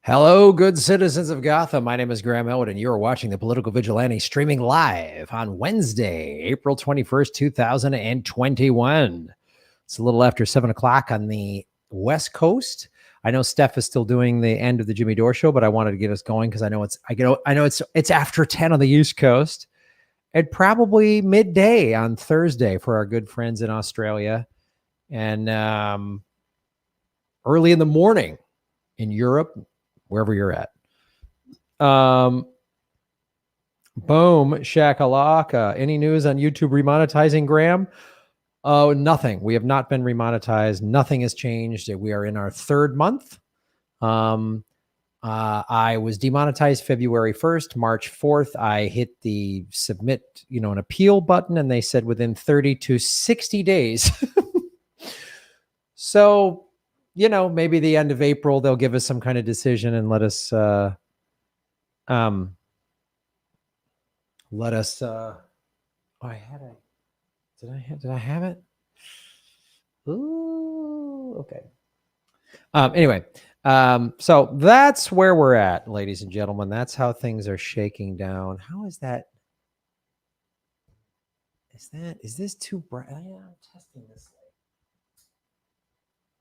Hello, good citizens of Gotham. My name is Graham Elwood, and you are watching the Political Vigilante streaming live on Wednesday, April 21st, 2021. It's a little after 7 o'clock on the West Coast. I know Steph is still doing the end of the Jimmy Dore show, but I wanted to get us going because I know it's after 10 on the East Coast and probably midday on Thursday for our good friends in Australia, and early in the morning in Europe, wherever you're at. Boom, shakalaka. Any news on YouTube remonetizing, Graham? Oh, nothing. We have not been remonetized. Nothing has changed. We are in our third month. I was demonetized February 1st. March 4th, I hit the submit, an appeal button, and they said within 30 to 60 days. So, maybe the end of April, they'll give us some kind of decision and let us, oh, did I have it? Ooh, okay. Anyway, so that's where we're at, ladies and gentlemen. That's how things are shaking down. How is that? Is this too bright? I'm testing this light.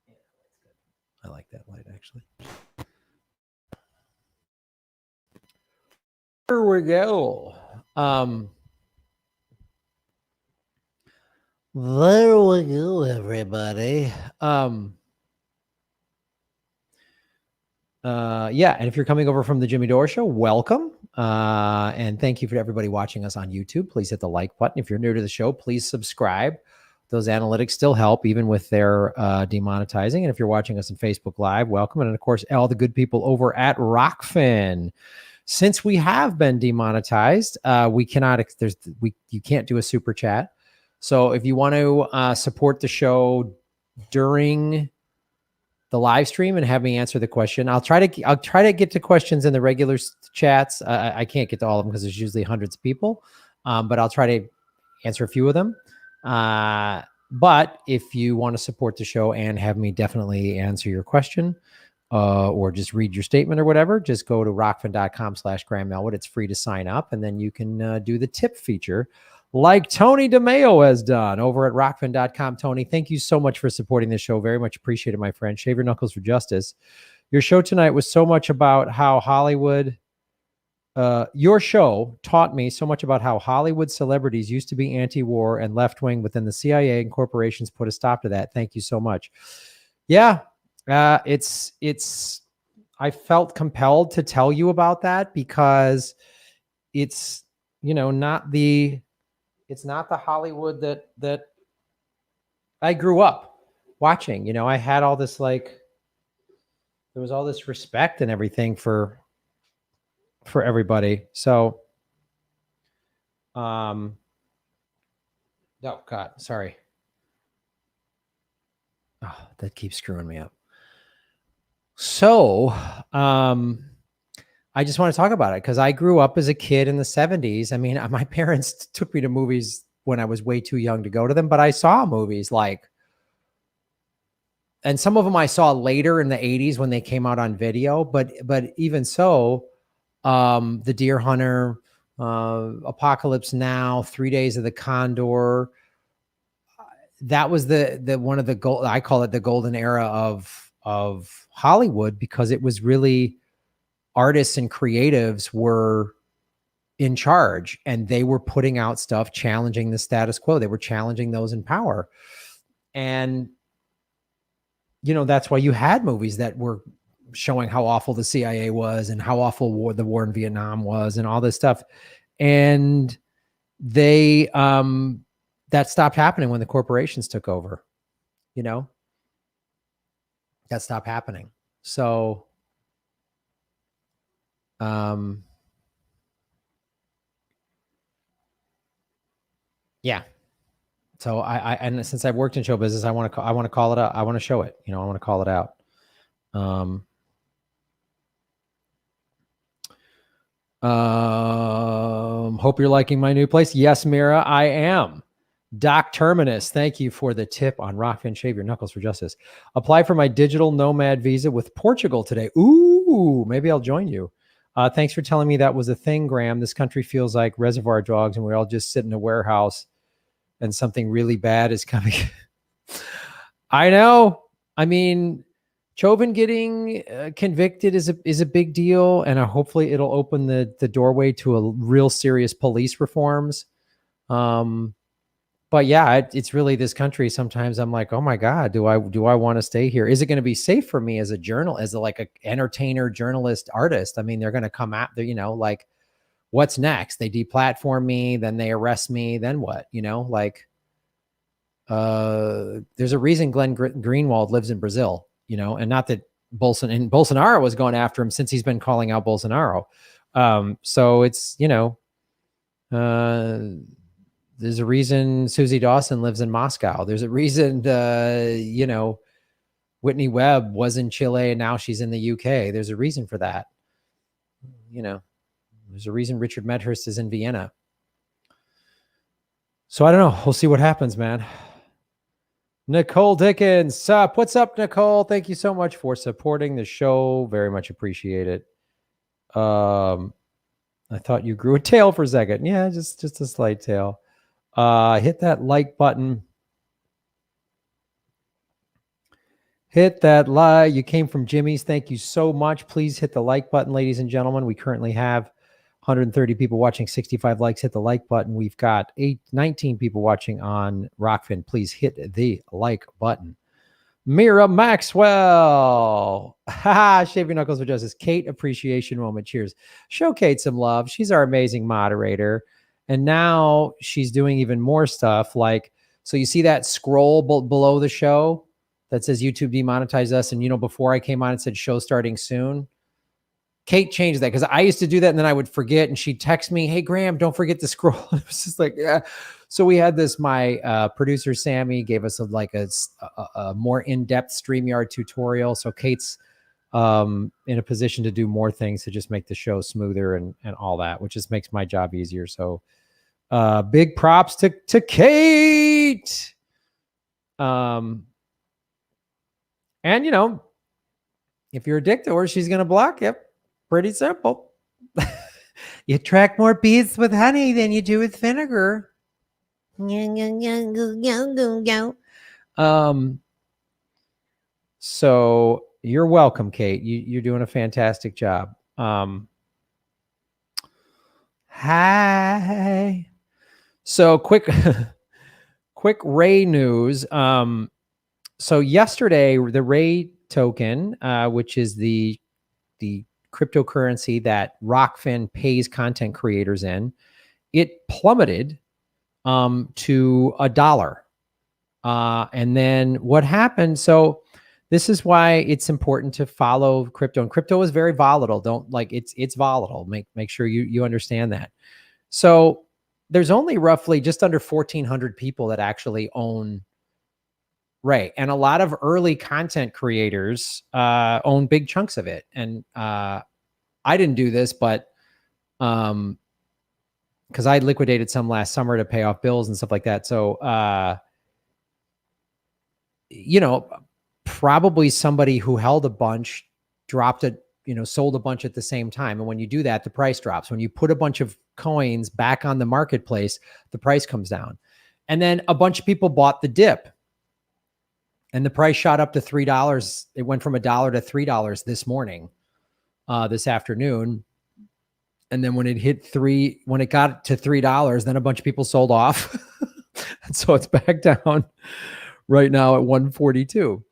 Yeah, that's good. I like that light, actually. Here we go. There we go, everybody. Yeah, and if you're coming over from the Jimmy Dore Show, welcome. And thank you for everybody watching us on YouTube. Please hit the like button. If you're new to the show, please subscribe. Those analytics still help, even with their demonetizing. And if you're watching us on Facebook Live, welcome. And of course, all the good people over at Rockfin. Since we have been demonetized, you can't do a super chat. So if you want to support the show during the live stream and have me answer the question, I'll try to get to questions in the regular chats. I can't get to all of them because there's usually hundreds of people, but I'll try to answer a few of them. But if you want to support the show and have me definitely answer your question, or just read your statement or whatever, just go to rockfin.com/Graham Elwood. It's free to sign up, and then you can do the tip feature like Tony DeMeo has done over at rockfin.com. Tony, thank you so much for supporting this show. Very much appreciated, my friend. Shave your knuckles for justice. Your show tonight was so much about how Hollywood, your show taught me so much about how Hollywood celebrities used to be anti-war and left-wing within the CIA and corporations put a stop to that. Thank you so much. Yeah. I felt compelled to tell you about that because it's, not the Hollywood that I grew up watching. I had all this, there was all this respect and everything for everybody. So, oh God, sorry. Oh, that keeps screwing me up. So, I just want to talk about it because I grew up as a kid in the 70s. I mean, my parents took me to movies when I was way too young to go to them, but I saw movies and some of them I saw later in the 80s when they came out on video, but even so, The Deer Hunter, Apocalypse Now, 3 Days of the Condor, that was the one of the gold, I call it the golden era of Hollywood, because it was really artists and creatives were in charge and they were putting out stuff challenging the status quo. They were challenging those in power. And, that's why you had movies that were showing how awful the CIA was and how awful the war in Vietnam was and all this stuff. And they, that stopped happening when the corporations took over, that stopped happening. So, yeah. So and since I've worked in show business, I want to call it out. I want to show it, I want to call it out. Hope you're liking my new place. Yes, Mira, I am. Doc Terminus, thank you for the tip on Rockfin. Shave your knuckles for justice. Apply for my digital nomad visa with Portugal today. Ooh, Ooh, maybe I'll join you. Thanks for telling me that was a thing, Graham. This country feels like Reservoir Dogs, and we all just sit in a warehouse, and something really bad is coming. I know. I mean, Chauvin getting convicted is a big deal, and hopefully it'll open the doorway to a real serious police reforms. But yeah, it's really this country. Sometimes I'm like, oh my God, do I want to stay here? Is it going to be safe for me as a like a entertainer, journalist, artist? I mean, they're going to come out there, like, what's next? They deplatform me, then they arrest me, then what? Like, there's a reason Glenn Greenwald lives in Brazil, and not that Bolsonaro was going after him since he's been calling out Bolsonaro. So it's, there's a reason Susie Dawson lives in Moscow. There's a reason, Whitney Webb was in Chile and now she's in the UK. There's a reason for that. There's a reason Richard Medhurst is in Vienna. So I don't know. We'll see what happens, man. Nicole Dickens, sup? What's up, Nicole? Thank you so much for supporting the show. Very much appreciate it. I thought you grew a tail for a second. Yeah, just a slight tail. Hit that like button. Hit that like. You came from Jimmy's. Thank you so much. Please hit the like button, ladies and gentlemen. We currently have 130 people watching, 65 likes. Hit the like button. We've got 19 people watching on Rockfin. Please hit the like button. Mira Maxwell. Shaving Knuckles for Justice. Kate, appreciation moment. Cheers. Show Kate some love. She's our amazing moderator. And now she's doing even more stuff. Like, so you see that scroll below the show that says YouTube demonetized us. And, before I came on, it said show starting soon. Kate changed that because I used to do that and then I would forget. And she'd text me, hey, Graham, don't forget to scroll. It was just like, yeah. So we had this, my producer, Sammy, gave us a more in-depth StreamYard tutorial. So Kate's in a position to do more things to just make the show smoother and all that, which just makes my job easier. So big props to Kate. And, if you're addicted to her, she's going to block you. Pretty simple. You attract more bees with honey than you do with vinegar. So you're welcome, Kate. You're doing a fantastic job. Hi. So quick Ray news. So yesterday, the Ray token, which is the cryptocurrency that Rockfin pays content creators in, it plummeted to $1. And then what happened? So this is why it's important to follow crypto. And crypto is very volatile. It's volatile. Make sure you understand that. So there's only roughly just under 1,400 people that actually own Ray. And a lot of early content creators own big chunks of it. And I didn't do this, but because I liquidated some last summer to pay off bills and stuff like that. So, probably somebody who held a bunch dropped it, sold a bunch at the same time. And when you do that, the price drops. When you put a bunch of coins back on the marketplace, the price comes down. And then a bunch of people bought the dip. And the price shot up to $3. It went from $1 to $3 this morning, this afternoon. And then when it got to $3, then a bunch of people sold off. And so it's back down right now at 142.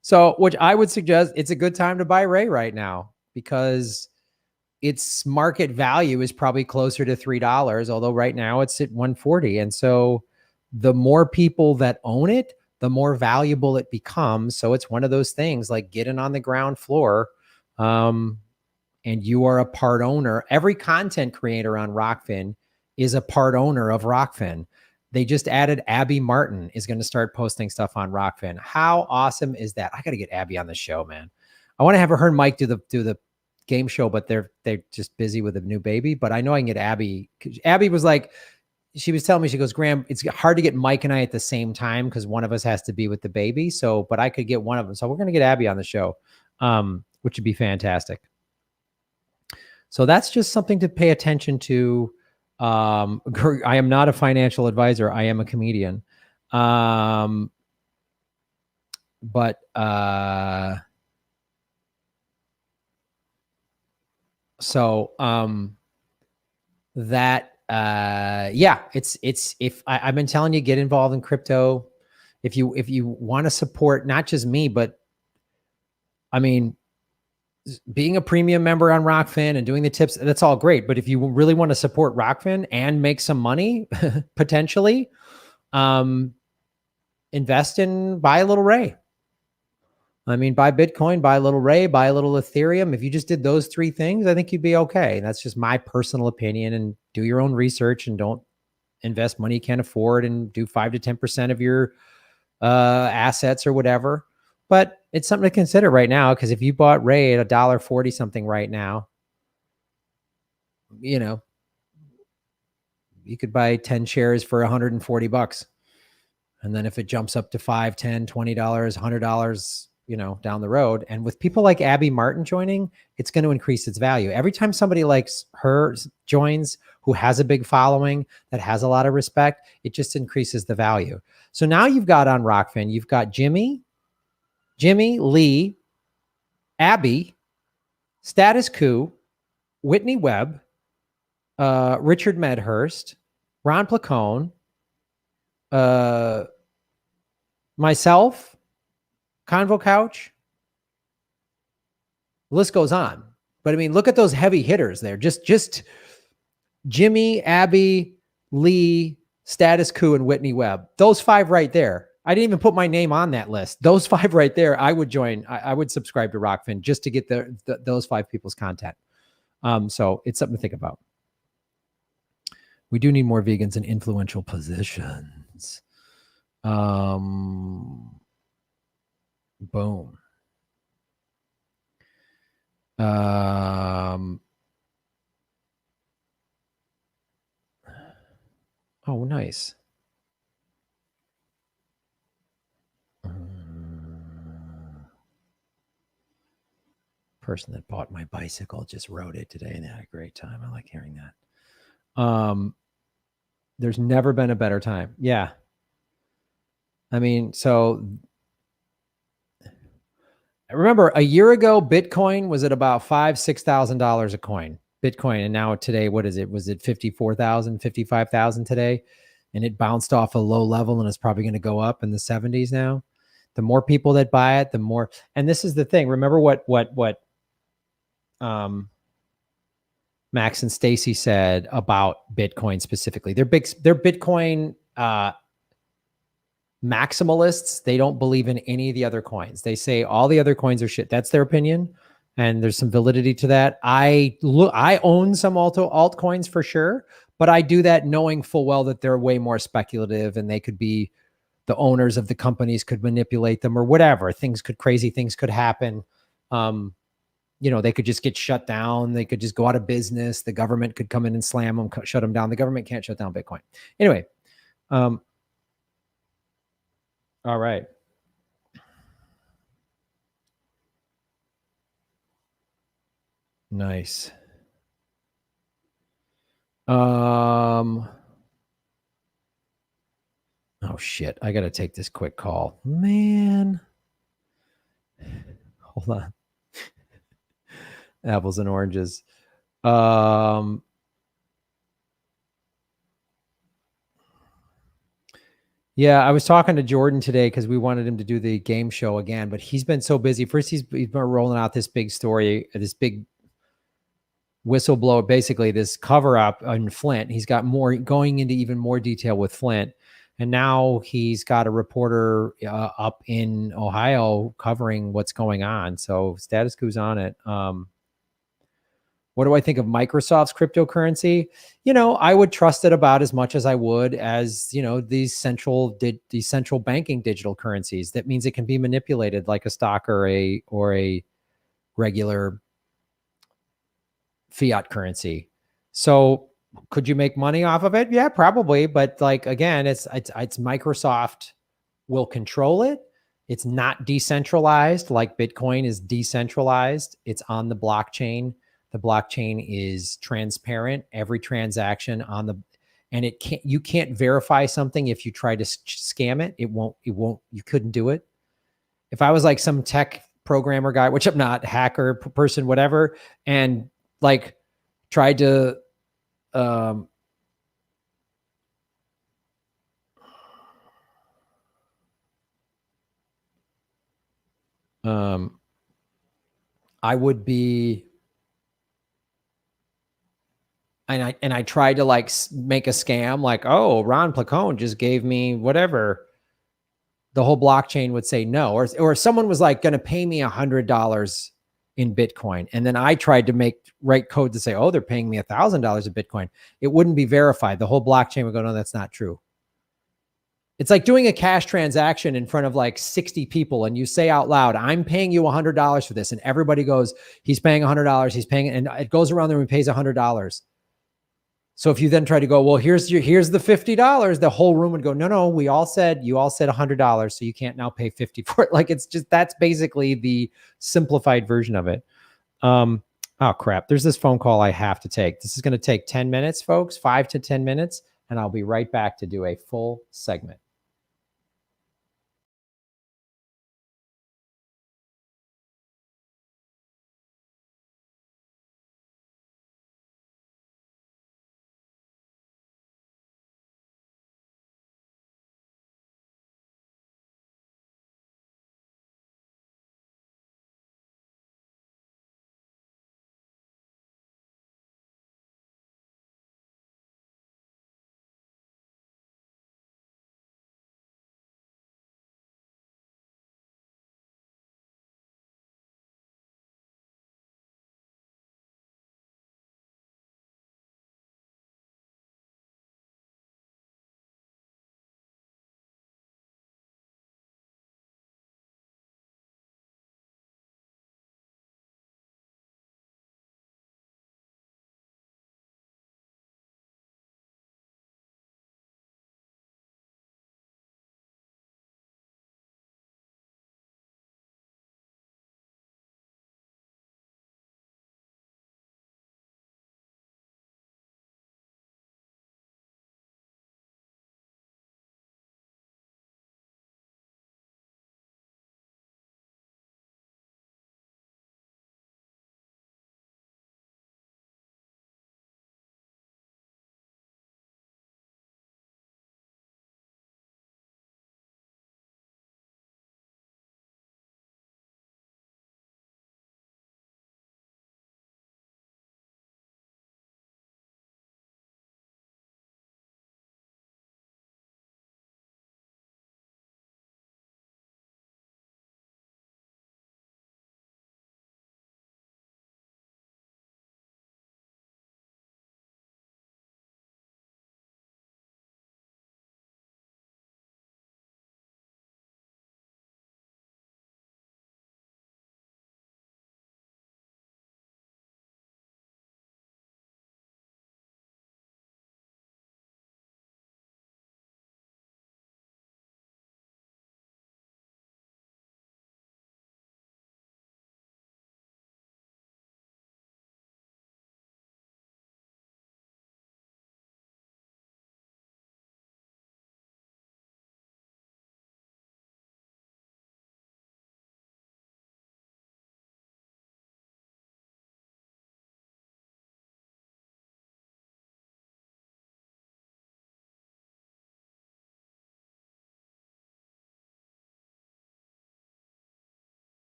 So, which I would suggest, it's a good time to buy Ray right now because its market value is probably closer to $3, although right now it's at 140. And so the more people that own it, the more valuable it becomes. So it's one of those things like getting on the ground floor, and you are a part owner. Every content creator on Rockfin is a part owner of Rockfin. They just added Abby Martin is going to start posting stuff on Rockfin. How awesome is that? I got to get Abby on the show, man. I want to have her and Mike do the game show, but they're just busy with a new baby. But I know I can get Abby. Abby was like, she was telling me, she goes, Graham, it's hard to get Mike and I at the same time because one of us has to be with the baby. So, but I could get one of them. So we're going to get Abby on the show, which would be fantastic. So that's just something to pay attention to. I am not a financial advisor. I am a comedian. But it's if I've been telling you, get involved in crypto. If you want to support not just me, but I mean, being a premium member on Rockfin and doing the tips, that's all great. But if you really want to support Rockfin and make some money, potentially, invest in, buy a little Ray. I mean, buy Bitcoin, buy a little Ray, buy a little Ethereum. If you just did those three things, I think you'd be okay. That's just my personal opinion. And do your own research and don't invest money you can't afford, and do 5 to 10% of your assets or whatever. But it's something to consider right now, because if you bought Ray at $1.40 something right now, you know, you could buy 10 shares for $140. And then if it jumps up to $5, $10, $20, $100, you know, down the road, and with people like Abby Martin joining, it's going to increase its value. Every time somebody like her joins, who has a big following, that has a lot of respect, it just increases the value. So now you've got on Rockfin, you've got Jimmy, Lee, Abby, Status Coup, Whitney Webb, Richard Medhurst, Ron Placone, myself, Convo Couch. The list goes on. But I mean, look at those heavy hitters there. Just Jimmy, Abby, Lee, Status Coup, and Whitney Webb. Those 5 right there. I didn't even put my name on that list. Those 5 right there, I would join. I would subscribe to Rockfin just to get those 5 people's content. So it's something to think about. We do need more vegans in influential positions. Boom. Oh, nice. Person that bought my bicycle just rode it today and had a great time. I like hearing that. There's never been a better time. Yeah. I mean, so I remember a year ago, Bitcoin was at about $5,000-$6,000 a coin. Bitcoin, and now today, what is it? Was it 54,000, 55,000 today? And it bounced off a low level, and it's probably going to go up in the 70s now. The more people that buy it, the more. And this is the thing. Remember what Max and Stacy said about Bitcoin specifically. They're Bitcoin maximalists. They don't believe in any of the other coins. They say all the other coins are shit. That's their opinion, and there's some validity to that. I own some altcoins for sure, but I do that knowing full well that they're way more speculative, and they could be, the owners of the companies could manipulate them or whatever. Crazy things could happen. You know, they could just get shut down. They could just go out of business. The government could come in and slam them, shut them down. The government can't shut down Bitcoin. Anyway. All right. Nice. Oh shit. I got to take this quick call, man. Hold on. Apples and oranges. Yeah, I was talking to Jordan today because we wanted him to do the game show again, but he's been so busy. First, he's been rolling out this big story, this big whistleblower, basically this cover up on Flint. He's got more going into even more detail with Flint. And now he's got a reporter up in Ohio covering what's going on. So Status Quo's on it. What do I think of Microsoft's cryptocurrency? You know, I would trust it about as much as I would as, you know, these central banking digital currencies. That means it can be manipulated like a stock or a regular fiat currency. So could you make money off of it? Yeah, probably. But like, again, it's Microsoft will control it. It's not decentralized like Bitcoin is decentralized. It's on the blockchain. The blockchain is transparent. Every transaction on the, and you can't verify something if you try to scam it. It won't, you couldn't do it. If I was like some tech programmer guy, which I'm not, hacker person, whatever, and like tried to, I would be, and I tried to like make a scam, like, oh, Ron Placone just gave me whatever. The whole blockchain would say no, or someone was like going to pay me $100 in Bitcoin, and then I tried to write code to say, oh, they're paying me $1,000 in Bitcoin. It wouldn't be verified. The whole blockchain would go, no, that's not true. It's like doing a cash transaction in front of like 60 people, and you say out loud, I'm paying you $100 for this. And everybody goes, he's paying $100. He's paying, and it goes around the room and pays $100. So if you then try to go, well, here's the $50, the whole room would go, no, you all said $100. So you can't now pay 50 for it. Like, it's just, that's basically the simplified version of it. Oh crap. There's this phone call I have to take. This is going to take 10 minutes, folks, 5 to 10 minutes. And I'll be right back to do a full segment.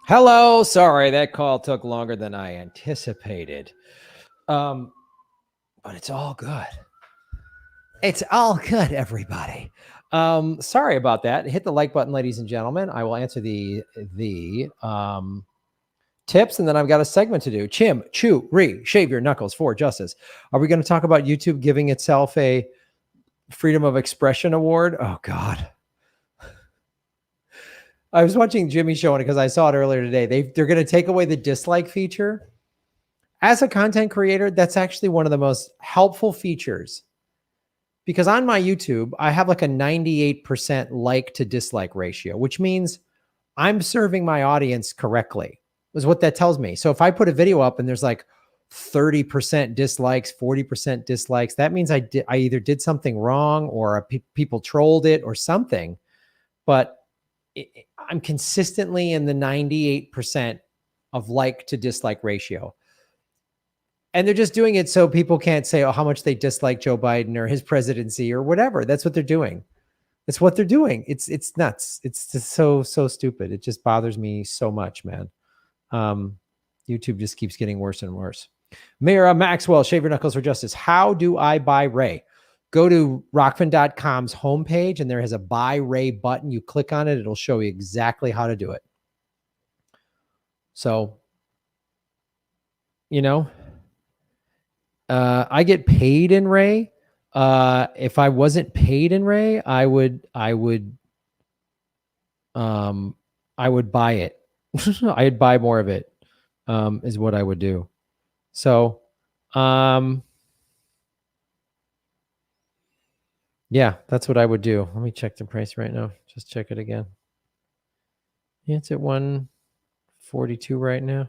Hello. Sorry, that call took longer than I anticipated. But it's all good. It's all good, everybody. Sorry about that. Hit the like button, ladies and gentlemen. I will answer the tips, and then I've got a segment to do. Chim, chew, shave your knuckles for justice. Are we going to talk about YouTube giving itself a Freedom of Expression Award? Oh, God. I was watching Jimmy showing it because I saw it earlier today. They're going to take away the dislike feature. As a content creator, that's actually one of the most helpful features, because on my YouTube, I have like a 98% like to dislike ratio, which means I'm serving my audience correctly, is what that tells me. So if I put a video up and there's like 30% dislikes, 40% dislikes, that means I either did something wrong or people trolled it or something. But I'm consistently in the 98% of like to dislike ratio. And they're just doing it so people can't say, oh, how much they dislike Joe Biden or his presidency or whatever. That's what they're doing. That's what they're doing. It's nuts. It's just so stupid. It just bothers me so much, man. YouTube just keeps getting worse and worse. Mira Maxwell, Shave Your Knuckles for Justice. How do I buy Ray? Go to rockfin.com's homepage, and there is a buy Ray button. You click on it. It'll show you exactly how to do it. So, you know, I get paid in Ray. If I wasn't paid in Ray, I would buy it. I'd buy more of it, is what I would do. So, yeah, that's what I would do. Let me check the price right now. Just check it again. Yeah, it's at 142 right now.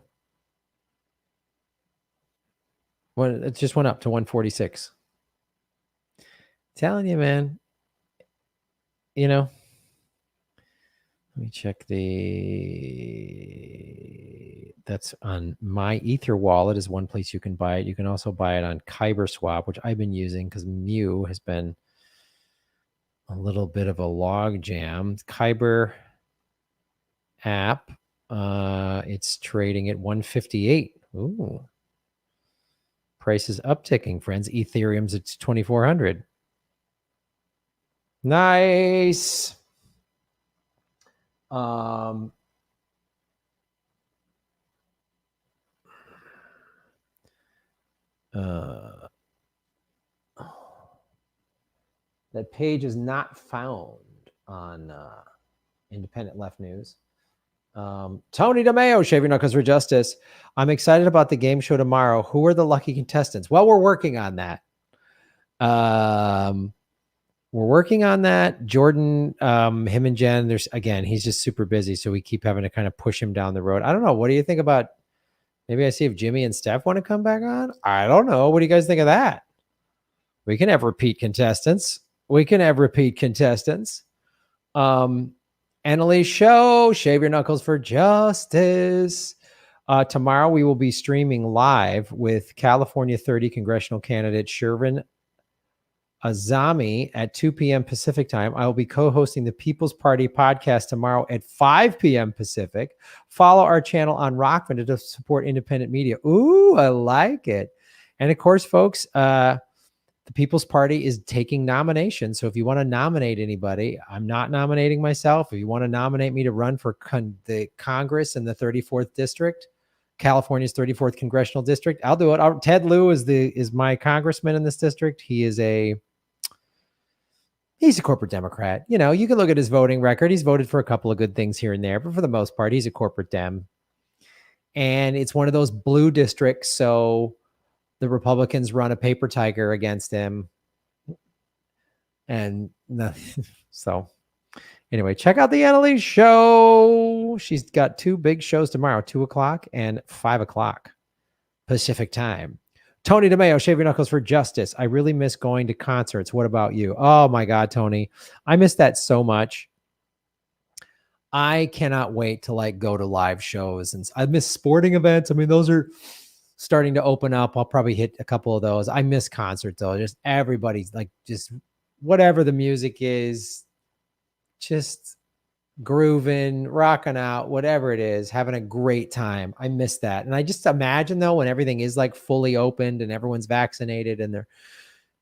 Well, it just went up to 146. Telling you, man. You know, let me check that's on my Ether wallet is one place you can buy it. You can also buy it on Kyber Swap, which I've been using because Mew has been a little bit of a log jam. Kyber app, it's trading at 158. Ooh. Price is upticking, friends. Ethereum's at 2,400. Nice. That page is not found on Independent Left News. Tony DeMeo, Shave Your Knuckles for Justice. I'm excited about the game show tomorrow. Who are the lucky contestants? Well, we're working on that. We're working on that. Jordan, him and Jen, he's just super busy, so we keep having to kind of push him down the road. I don't know. What do you think about, maybe I see if Jimmy and Steph want to come back on? I don't know. What do you guys think of that? We can have repeat contestants. Annalise Show, Shave Your Knuckles for Justice. Tomorrow we will be streaming live with California 30 congressional candidate Shervin Azami at 2 p.m. Pacific time. I will be co-hosting the People's Party podcast tomorrow at 5 p.m. Pacific. Follow our channel on Rockfin to support independent media. Ooh, I like it. And of course, folks, the People's Party is taking nominations. So if you want to nominate anybody, I'm not nominating myself. If you want to nominate me to run for the Congress in the 34th district, California's 34th congressional district, I'll do it. Ted Lieu is my congressman in this district. He's a corporate Democrat. You know, you can look at his voting record. He's voted for a couple of good things here and there, but for the most part, he's a corporate Dem. And it's one of those blue districts, so the Republicans run a paper tiger against him. And so anyway, check out the Annalise Show. She's got two big shows tomorrow, 2 o'clock and 5 o'clock Pacific time. Tony DeMeo, Shave Your Knuckles for Justice. I really miss going to concerts. What about you? Oh my God, Tony. I miss that so much. I cannot wait to go to live shows. And I miss sporting events. I mean, those are starting to open up. I'll probably hit a couple of those. I miss concerts though. Just everybody's just whatever the music is, just grooving, rocking out, whatever it is, having a great time. I miss that. And I just imagine though, when everything is like fully opened and everyone's vaccinated and they're,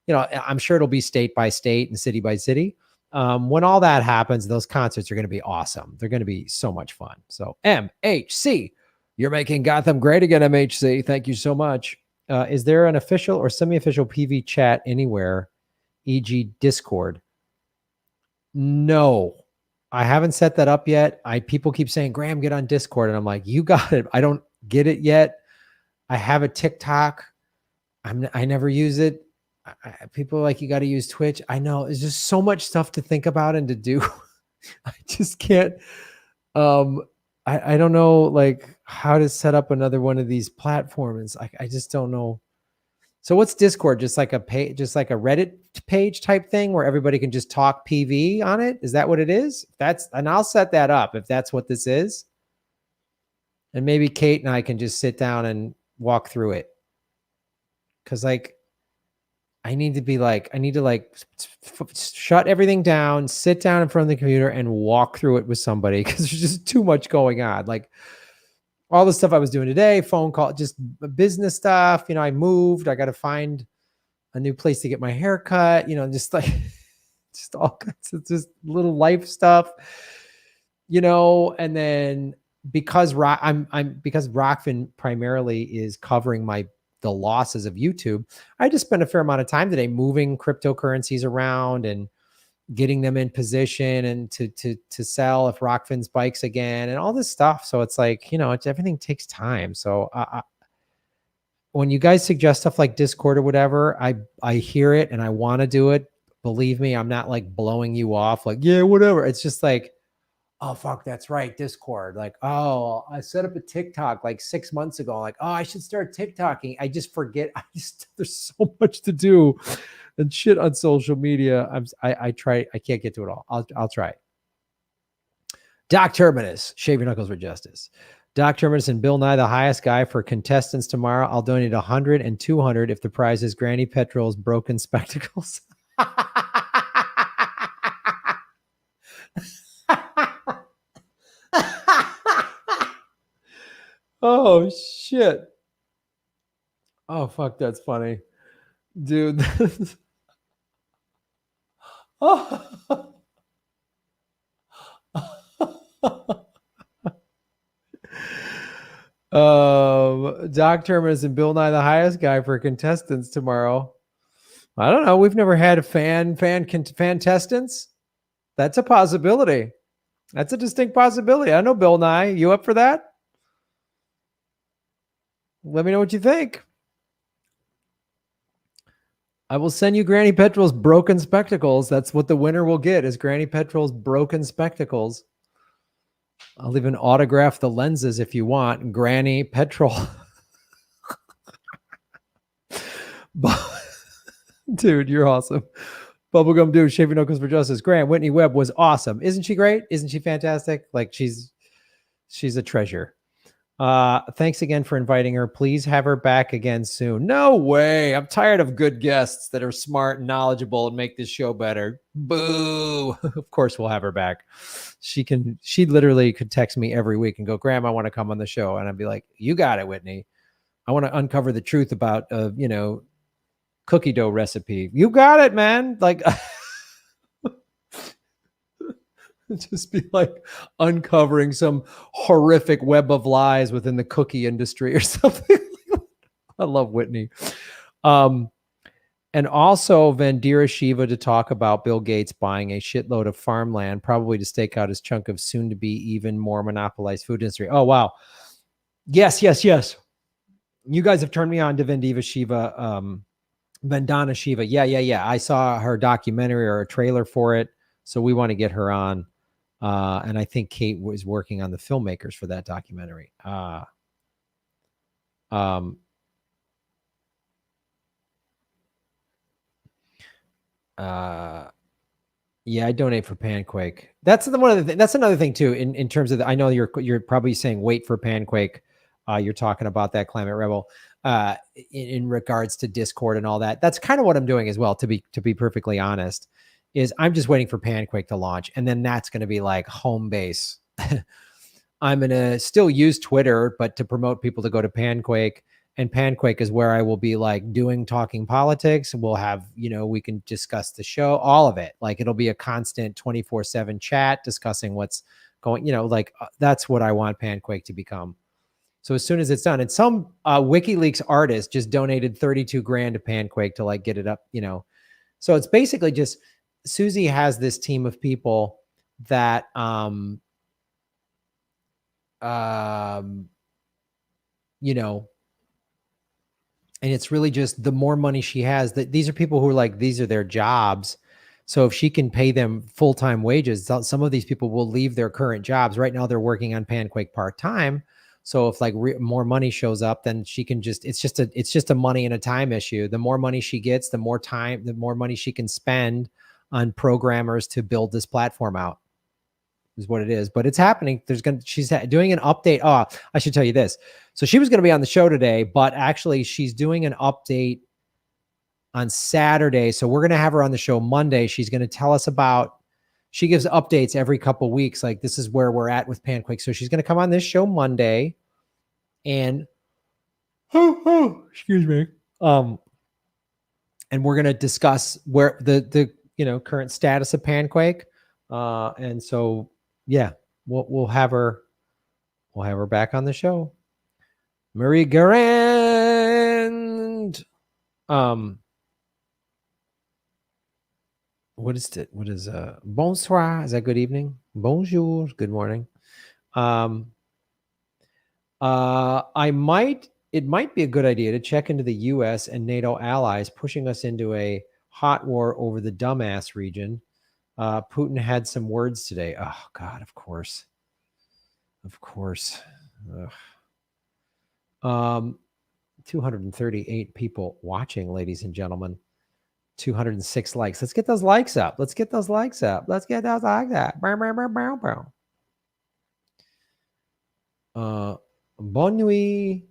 I'm sure it'll be state by state and city by city. When all that happens, those concerts are going to be awesome. They're going to be so much fun. So MHC, you're making Gotham great again, MHC. Thank you so much. Is there an official or semi-official PV chat anywhere, e.g. Discord? No, I haven't set that up yet. People keep saying, Graham, get on Discord. And I'm like, you got it. I don't get it yet. I have a TikTok. I never use it. People are like, you got to use Twitch. I know there's just so much stuff to think about and to do. I just can't. I don't know like how to set up another one of these platforms. I just don't know. So what's Discord? Just like a page, just like a Reddit page type thing where everybody can just talk PV on it? Is that what it is? And I'll set that up if that's what this is. And maybe Kate and I can just sit down and walk through it. Cause like, I need to shut everything down, sit down in front of the computer and walk through it with somebody because there's just too much going on. Like all the stuff I was doing today, phone call, just business stuff. I moved, I got to find a new place to get my hair cut, just like, just all kinds of just little life stuff, and then because because Rockfin primarily is covering the losses of YouTube, I just spent a fair amount of time today moving cryptocurrencies around and getting them in position and to sell if Rockfin spikes again and all this stuff. So it's like, everything takes time. So when you guys suggest stuff like Discord or whatever, I hear it and I want to do it. Believe me, I'm not like blowing you off like, yeah, whatever. It's just like, oh, fuck, that's right. Discord. Like, oh, I set up a TikTok like 6 months ago. Like, oh, I should start TikToking. I just forget. There's so much to do and shit on social media. I try. I can't get to it all. I'll try. Doc Terminus, shave your knuckles for justice. Doc Terminus and Bill Nye, the highest guy for contestants tomorrow. I'll donate 100 and 200 if the prize is Granny Petrol's broken spectacles. Oh shit. Oh fuck, that's funny. Dude. Oh. Doc Terminus and Bill Nye, the highest guy for contestants tomorrow. I don't know. We've never had a fan contestants. That's a possibility. That's a distinct possibility. I know Bill Nye. You up for that? Let me know what you think. I will send you Granny Petrol's broken spectacles. That's what the winner will get is Granny Petrol's broken spectacles. I'll even autograph the lenses if you want. Granny Petrol. Dude, you're awesome. Bubblegum Dude, Shaving Knuckles for Justice. Grant, Whitney Webb was awesome. Isn't she great? Isn't she fantastic? Like she's a treasure. Thanks again for inviting her. Please have her back again soon. No way. I'm tired of good guests that are smart and knowledgeable and make this show better. Boo. Of course we'll have her back. She literally could text me every week and go, Graham, I want to come on the show. And I'd be like, you got it, Whitney. I want to uncover the truth about, cookie dough recipe. You got it, man. Like, just be like uncovering some horrific web of lies within the cookie industry or something. I love Whitney. And also Vandira Shiva to talk about Bill Gates buying a shitload of farmland, probably to stake out his chunk of soon to be even more monopolized food industry. Oh, wow. Yes. You guys have turned me on to Vandana Shiva. Yeah. I saw her documentary or a trailer for it. So we want to get her on. And I think Kate was working on the filmmakers for that documentary. Yeah, I donate for Panquake. That's another thing too. In terms of I know you're probably saying wait for Panquake. You're talking about that Climate Rebel in regards to Discord and all that. That's kind of what I'm doing as well. To be perfectly honest, is I'm just waiting for Panquake to launch, and then that's going to be like home base. I'm going to still use Twitter, but to promote people to go to Panquake. And Panquake is where I will be like talking politics. We'll have, we can discuss the show, all of it. Like it'll be a constant 24/7 chat discussing what's going, that's what I want Panquake to become. So as soon as it's done, and some WikiLeaks artist just donated 32 grand to Panquake to like get it up, So it's basically just Susie has this team of people that, and it's really just the more money she has, that these are people who are like, these are their jobs. So if she can pay them full-time wages, some of these people will leave their current jobs. Right now they're working on Panquake part-time. So if like more money shows up, then she can it's just a money and a time issue. The more money she gets, the more money she can spend on programmers to build this platform out, is what it is. But it's happening. She's doing an update. Oh, I should tell you this. So she was going to be on the show today, but actually she's doing an update on Saturday. So we're going to have her on the show Monday. She's going to tell us she gives updates every couple weeks. Like this is where we're at with Panquake. So she's going to come on this show Monday and, excuse me. And we're going to discuss where the current status of Panquake. And so, yeah, we'll have her back on the show. Marie Garand. What is bonsoir? Is that good evening? Bonjour, good morning. It might be a good idea to check into the US and NATO allies pushing us into a hot war over the dumbass region. Putin had some words today. Oh God, of course. 238 people watching, ladies and gentlemen. 206 likes. Let's get those likes up. Bonne nuit.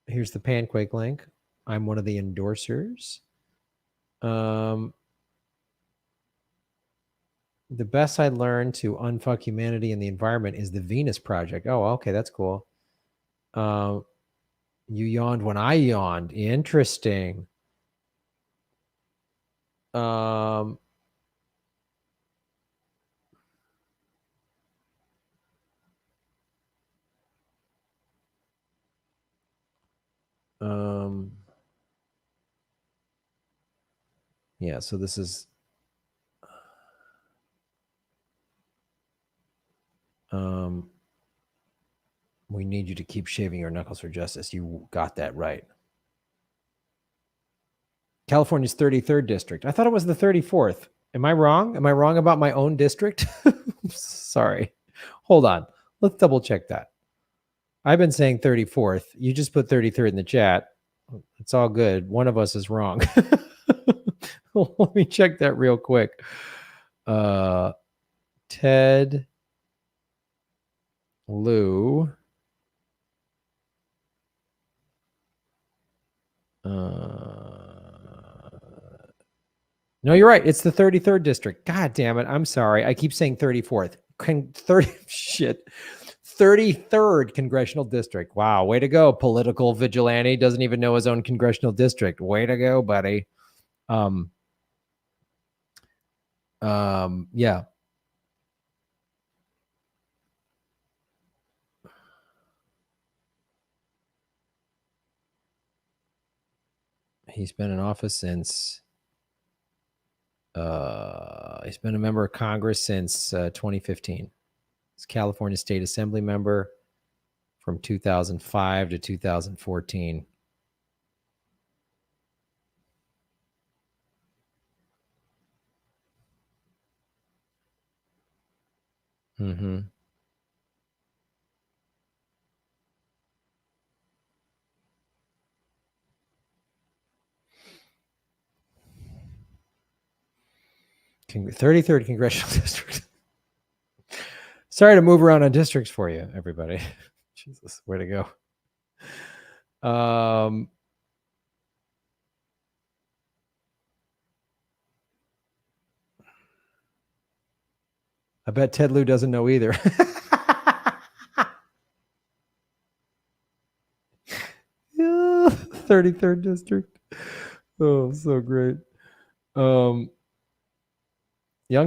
Here's the Panquake link. I'm one of the endorsers. The best I learned to unfuck humanity and the environment is the Venus Project. Oh, okay, that's cool. You yawned when I yawned. Interesting. Yeah, so this is we need you to keep shaving your knuckles for justice. You got that right. California's 33rd district. I thought it was the 34th. Am I wrong? Am I wrong about my own district? Sorry. Hold on. Let's double check that. I've been saying 34th. You just put 33rd in the chat. It's all good. One of us is wrong. Let me check that real quick. Ted Lou. No, you're right. It's the 33rd district. God damn it. I'm sorry. I keep saying 34th. 33rd congressional district. Wow. Way to go. Political vigilante doesn't even know his own congressional district. Way to go, buddy. Yeah. He's been in office since he's been a member of Congress since 2015. He's California State Assembly member from 2005 to 2014. Mm-hmm. King, 33rd Congressional District. Sorry to move around on districts for you, everybody. Jesus, way to go. I bet Ted Lieu doesn't know either. 33rd district. Oh, so great. Young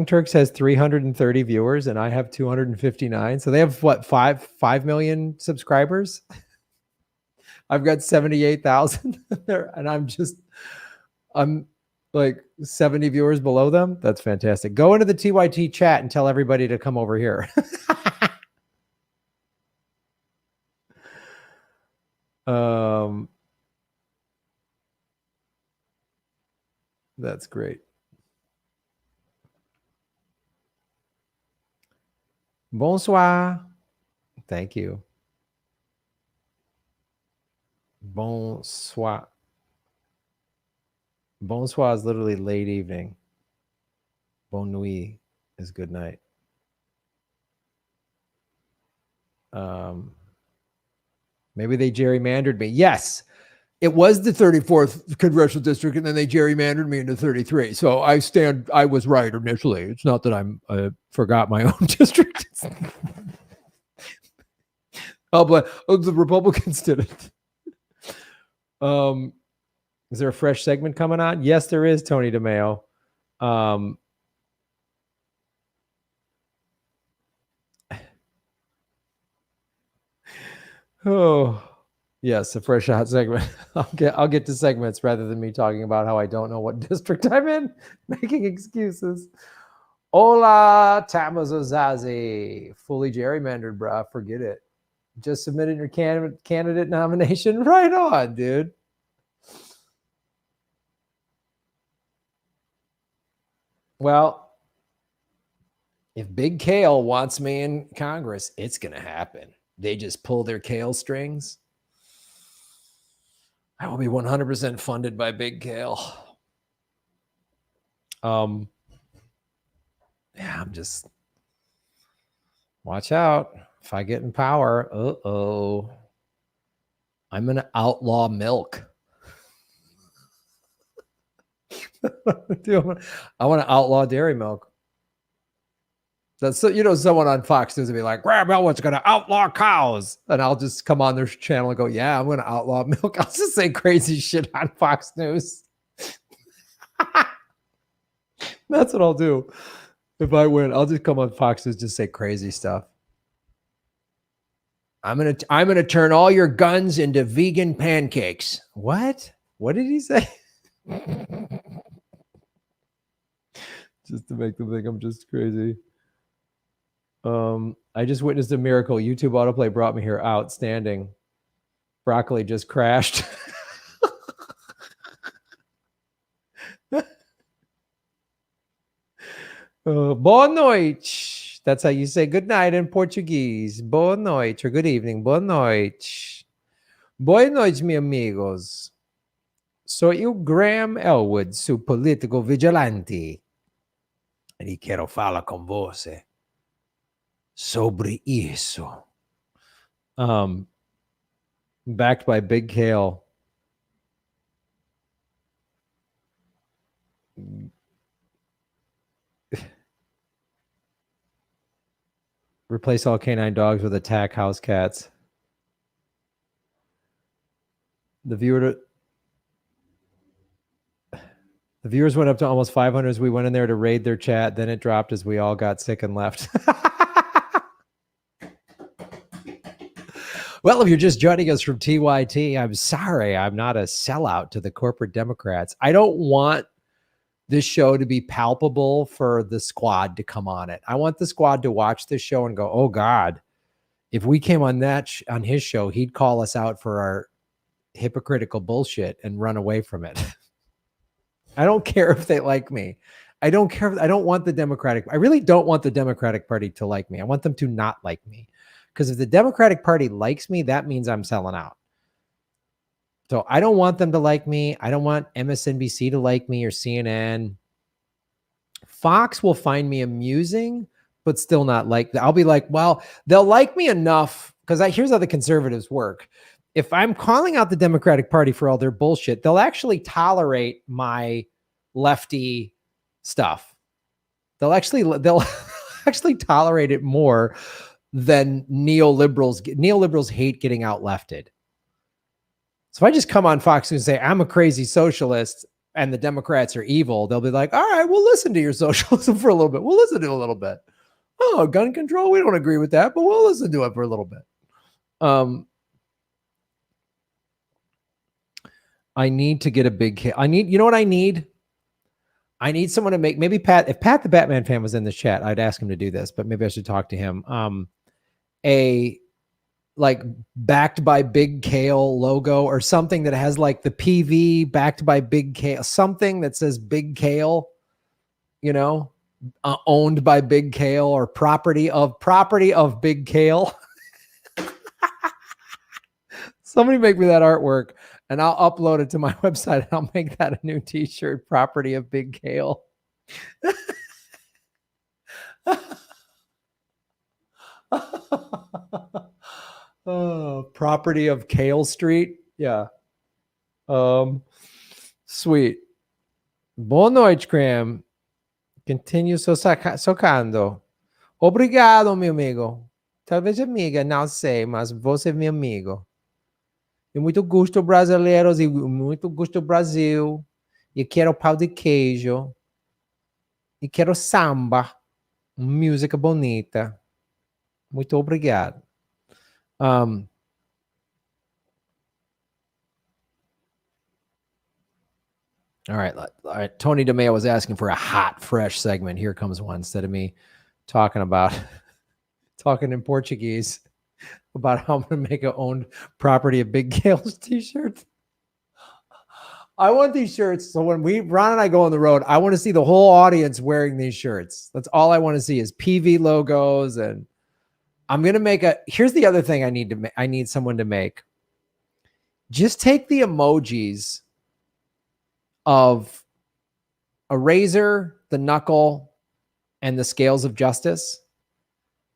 Turks has 330 viewers and I have 259. So they have what, 5 million subscribers? I've got 78,000 there, and I'm like 70 viewers below them. That's fantastic. Go into the TYT chat and tell everybody to come over here. That's great. Bonsoir. Thank you. Bonsoir. Bonsoir is literally late evening. Bonne nuit is good night. Maybe they gerrymandered me. Yes, it was the 34th congressional district, and then they gerrymandered me into 33. So I was right initially. It's not that I forgot my own district. The Republicans did it. Is there a fresh segment coming on? Yes, there is, Tony DeMeo. Oh, yes, a fresh hot segment. I'll get to segments rather than me talking about how I don't know what district I'm in, making excuses. Hola, Tamazozazi. Fully gerrymandered, bruh. Forget it. Just submitted your candidate nomination. Right on, dude. Well, if Big Kale wants me in Congress, it's going to happen. They just pull their kale strings. I will be 100% funded by Big Kale. Yeah, I'm just watch out. If I get in power, I'm going to outlaw milk. Dude, I want to outlaw dairy milk. That's someone on Fox News will be like, Graham Elwood's going to outlaw cows. And I'll just come on their channel and go, yeah, I'm going to outlaw milk. I'll just say crazy shit on Fox News. That's what I'll do. If I win, I'll just come on Fox News, just say crazy stuff. I'm gonna turn all your guns into vegan pancakes. What? What did he say? Just to make them think I'm just crazy. I just witnessed a miracle. YouTube autoplay brought me here. Outstanding. Broccoli just crashed. Boa noite. That's how you say good night in Portuguese. Boa noite or good evening. Boa noite. Boa noite, meus amigos. Sou eu, Graham Elwood, seu político vigilante. E quero falar com você sobre isso. Backed by Big Kale. Replace all canine dogs with attack house cats. The viewers went up to almost 500 as we went in there to raid their chat. Then it dropped as we all got sick and left. Well, if you're just joining us from TYT, I'm sorry. I'm not a sellout to the corporate Democrats. I don't want this show to be palpable for the squad to come on it. I want the squad to watch this show and go, oh God, if we came on on his show, he'd call us out for our hypocritical bullshit and run away from it. I don't care if they like me. I don't care. I really don't want the Democratic Party to like me. I want them to not like me. Because if the Democratic Party likes me, that means I'm selling out. So I don't want them to like me. I don't want MSNBC to like me or CNN. Fox will find me amusing, but still not like that. I'll be like, well, they'll like me enough because here's how the conservatives work. If I'm calling out the Democratic Party for all their bullshit, they'll actually tolerate my lefty stuff. They'll actually tolerate it more than neoliberals. Neoliberals hate getting out lefted. So if I just come on Fox News and say, I'm a crazy socialist and the Democrats are evil, they'll be like, all right, we'll listen to your socialism for a little bit. We'll listen to it a little bit. Oh, gun control, we don't agree with that, but we'll listen to it for a little bit. I need to get a big, you know what I need? I need someone to make, maybe Pat, if Pat the Batman fan was in the chat, I'd ask him to do this, but maybe I should talk to him. A like backed by Big Kale logo or something that has like the PV backed by Big Kale, something that says Big Kale, you know, owned by Big Kale or property of Big Kale. Somebody make me that artwork and I'll upload it to my website and I'll make that a new t-shirt, property of Big Kale. Oh, property of Kale Street. Yeah. Sweet. Boa noite, Graham. Continue socando. Obrigado, meu amigo. Talvez amiga, não sei, mas você é meu amigo. E muito gosto brasileiros e muito gosto Brasil. E quero pau de queijo. E quero samba. Música bonita. Muito obrigado. All right. Tony DeMeo was asking for a hot, fresh segment. Here comes one instead of me talking in Portuguese about how I'm going to make an owned property of Big Kale's t-shirts. I want these shirts. So when Ron and I go on the road, I want to see the whole audience wearing these shirts. That's all I want to see is PV logos. And I'm going to here's the other thing I need someone to make. Just take the emojis of a razor, the knuckle, and the scales of justice.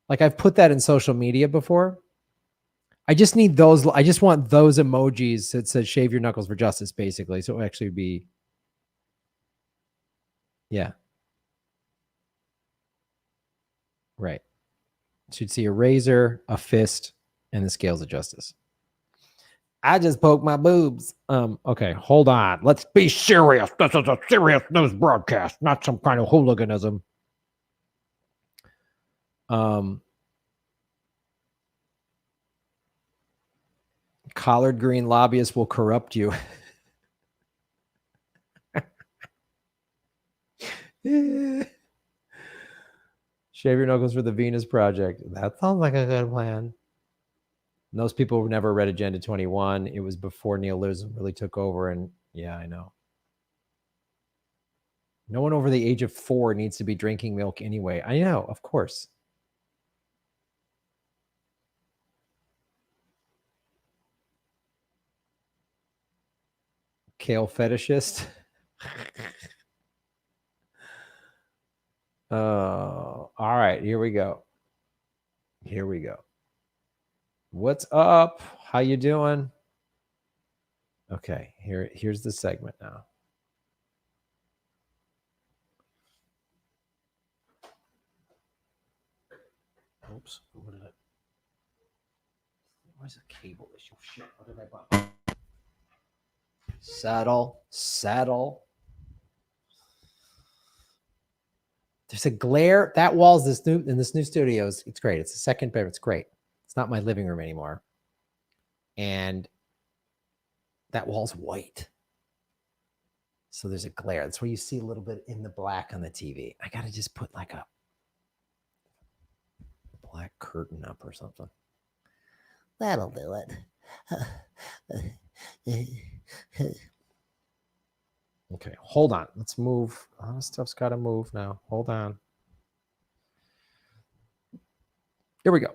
Like I've put that in social media before. I just need those. I just want those emojis that says shave your knuckles for justice, basically. So it will actually be, yeah. Right. So you'd see a razor, a fist, and the scales of justice. I just poked my boobs. Okay, hold on. Let's be serious. This is a serious news broadcast, not some kind of hooliganism. Collard green lobbyists will corrupt you. Shave your knuckles for the Venus Project. That sounds like a good plan. And those people never read Agenda 21. It was before neoliberalism really took over. And yeah, I know. No one over the age of 4 needs to be drinking milk anyway. I know, of course. Kale fetishist. All right, here we go. What's up? How you doing? Okay, here's the segment now. Oops, where's the cable issue? Shit, what did I buy? Saddle. There's a glare. That wall's in this new studios. It's great. It's the second bedroom. It's great. It's not my living room anymore. And that wall's white. So there's a glare. That's where you see a little bit in the black on the TV. I got to just put like a black curtain up or something. That'll do it. Okay, hold on. Let's move. All this stuff's got to move now. Hold on. Here we go.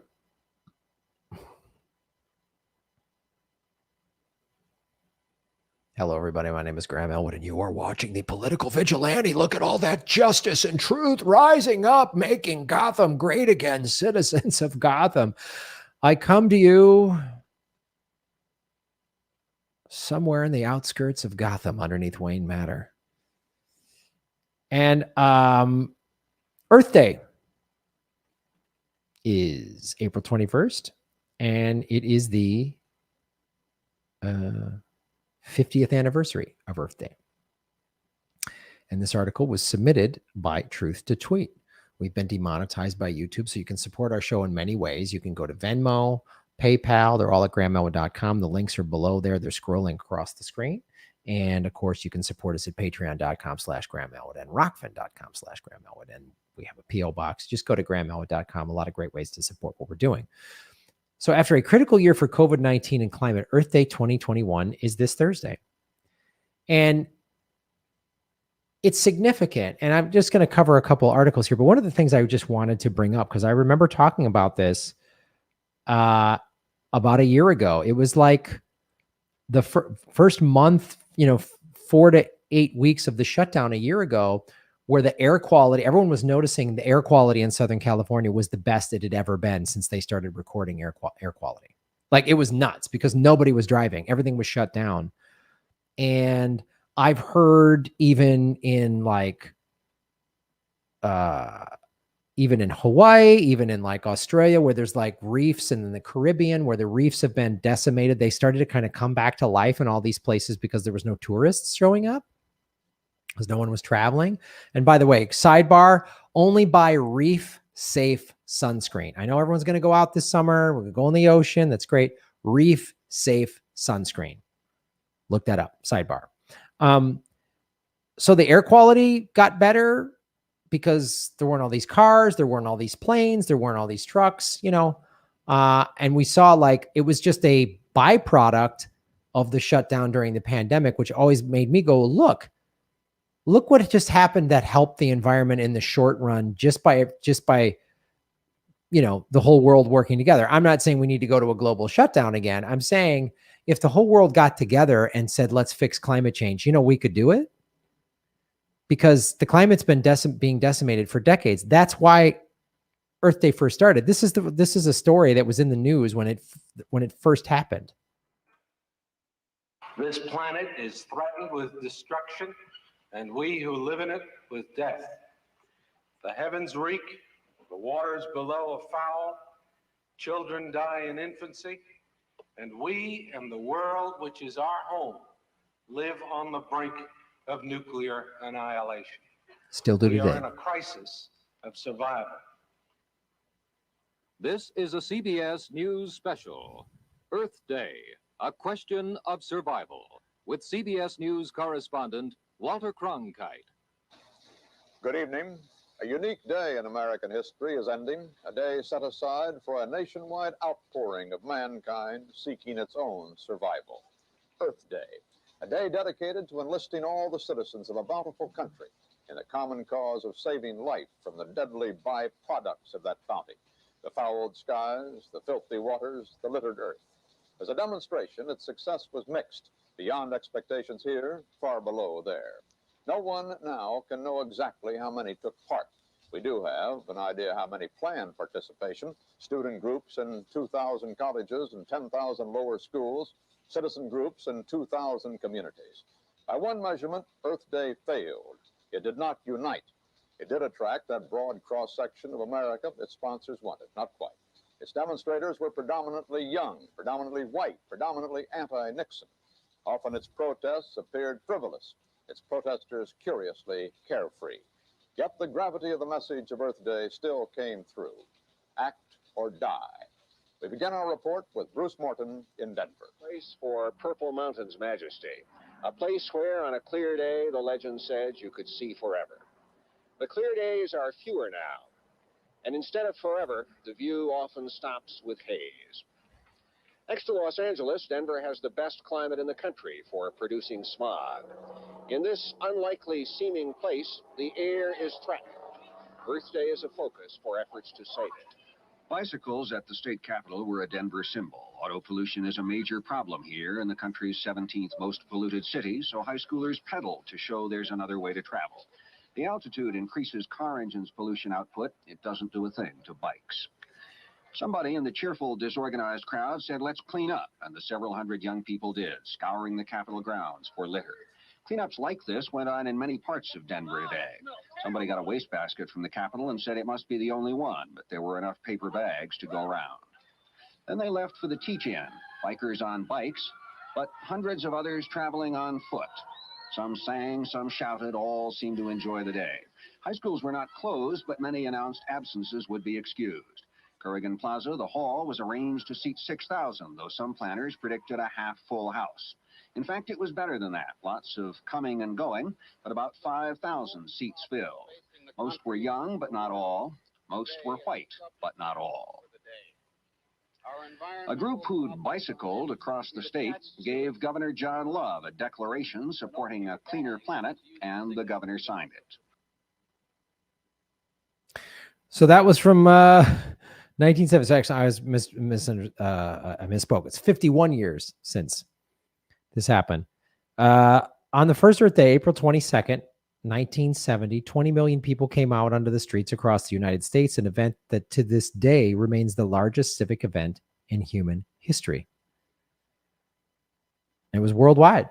Hello, everybody. My name is Graham Elwood, and you are watching the Political Vigilante. Look at all that justice and truth rising up, making Gotham great again, citizens of Gotham. I come to you somewhere in the outskirts of Gotham underneath Wayne Manor. And Earth Day is April 21st, and it is the 50th anniversary of Earth Day. And this article was submitted by Truth to Tweet. We've been demonetized by YouTube, so you can support our show in many ways. You can go to Venmo, PayPal. They're all at GrahamElwood.com. The links are below there. They're scrolling across the screen. And of course, you can support us at patreon.com/GrahamElwood and rockfin.com/GrahamElwood. And we have a P.O. box. Just go to GrahamElwood.com. A lot of great ways to support what we're doing. So after a critical year for COVID-19 and climate, Earth Day 2021 is this Thursday. And it's significant. And I'm just going to cover a couple articles here. But one of the things I just wanted to bring up, because I remember talking about this about a year ago. It was like the first month, 4 to 8 weeks of the shutdown a year ago, where the air quality, everyone was noticing the air quality in Southern California was the best it had ever been since they started recording air quality. Like, it was nuts because nobody was driving. Everything was shut down. And I've heard even in even in Hawaii, even in like Australia, where there's like reefs, and in the Caribbean where the reefs have been decimated, they started to kind of come back to life in all these places because there was no tourists showing up, because no one was traveling. And by the way, sidebar, only buy reef safe sunscreen. I know everyone's going to go out this summer. We're going to go in the ocean. That's great. Reef safe sunscreen. Look that up. Sidebar. So the air quality got better because there weren't all these cars, there weren't all these planes, there weren't all these trucks, and we saw like it was just a byproduct of the shutdown during the pandemic, which always made me go, look what just happened that helped the environment in the short run just by the whole world working together. I'm not saying we need to go to a global shutdown again. I'm saying if the whole world got together and said, let's fix climate change, we could do it, because the climate's been being decimated for decades. That's why Earth Day first started. This is a story that was in the news when it first happened. This planet is threatened with destruction, and we who live in it with death. The heavens reek, the waters below are foul, children die in infancy, and we and the world, which is our home, live on the brink of nuclear annihilation. Still do today. We are in a crisis of survival. This is a CBS News special, Earth Day, a question of survival, with CBS News correspondent Walter Cronkite. Good evening. A unique day in American history is ending, a day set aside for a nationwide outpouring of mankind seeking its own survival. Earth Day, a day dedicated to enlisting all the citizens of a bountiful country in the common cause of saving life from the deadly byproducts of that bounty, the fouled skies, the filthy waters, the littered earth. As a demonstration, its success was mixed, beyond expectations here, far below there. No one now can know exactly how many took part. We do have an idea how many planned participation: student groups in 2,000 colleges and 10,000 lower schools, citizen groups in 2,000 communities. By one measurement, Earth Day failed. It did not unite. It did attract that broad cross-section of America its sponsors wanted. Not quite. Its demonstrators were predominantly young, predominantly white, predominantly anti-Nixon. Often its protests appeared frivolous, its protesters curiously carefree. Yet the gravity of the message of Earth Day still came through. Act or die. We begin our report with Bruce Morton in Denver. Place for Purple Mountain's majesty. A place where, on a clear day, the legend said you could see forever. The clear days are fewer now, and instead of forever, the view often stops with haze. Next to Los Angeles, Denver has the best climate in the country for producing smog. In this unlikely seeming place, the air is threatened. Earth Day is a focus for efforts to save it. Bicycles at the state capitol were a Denver symbol. Auto pollution is a major problem here in the country's 17th most polluted city, so high schoolers pedal to show there's another way to travel. The altitude increases car engines' pollution output. It doesn't do a thing to bikes. Somebody in the cheerful, disorganized crowd said, let's clean up, and the several hundred young people did, scouring the Capitol grounds for litter. Cleanups like this went on in many parts of Denver today. Somebody got a wastebasket from the Capitol and said it must be the only one, but there were enough paper bags to go around. Then they left for the teach-in, bikers on bikes, but hundreds of others traveling on foot. Some sang, some shouted, all seemed to enjoy the day. High schools were not closed, but many announced absences would be excused. Corrigan Plaza, the hall, was arranged to seat 6,000, though some planners predicted a half-full house. In fact, it was better than that. Lots of coming and going, but about 5,000 seats filled. Most were young, but not all. Most were white, but not all. A group who'd bicycled across the state gave Governor John Love a declaration supporting a cleaner planet, and the governor signed it. So that was from 1970. Actually, I misspoke. It's 51 years since this happened. On the first Earth Day, April 22nd, 1970, 20 million people came out onto the streets across the United States, an event that to this day remains the largest civic event in human history. It was worldwide.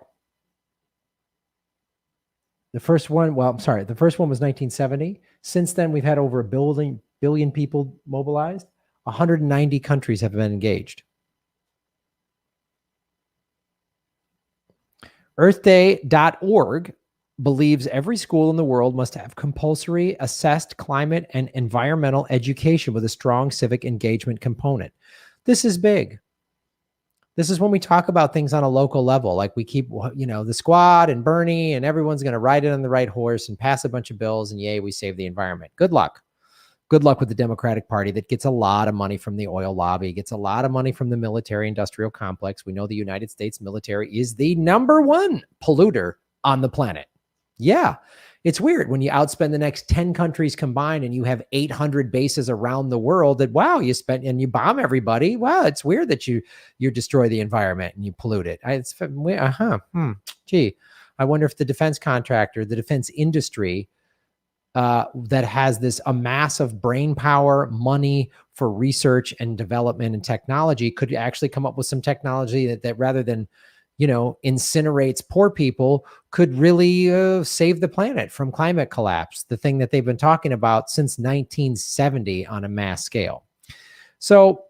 The first one, the first one was 1970. Since then, we've had over a billion people mobilized. 190 countries have been engaged. EarthDay.org believes every school in the world must have compulsory assessed climate and environmental education with a strong civic engagement component. This is big. This is when we talk about things on a local level, like we keep, the squad and Bernie and everyone's going to ride it on the right horse and pass a bunch of bills and yay, we save the environment. Good luck. Good luck with the Democratic Party that gets a lot of money from the oil lobby, gets a lot of money from the military industrial complex. We know the United States military is the #1 polluter on the planet. Yeah, it's weird when you outspend the next 10 countries combined and you have 800 bases around the world that, wow, you spent and you bomb everybody. Wow, it's weird that you destroy the environment and you pollute it. Gee, I wonder if the defense contractor, the defense industry, that has this amass of brain power, money for research and development and technology could actually come up with some technology that rather than, incinerates poor people could really save the planet from climate collapse, the thing that they've been talking about since 1970 on a mass scale. So,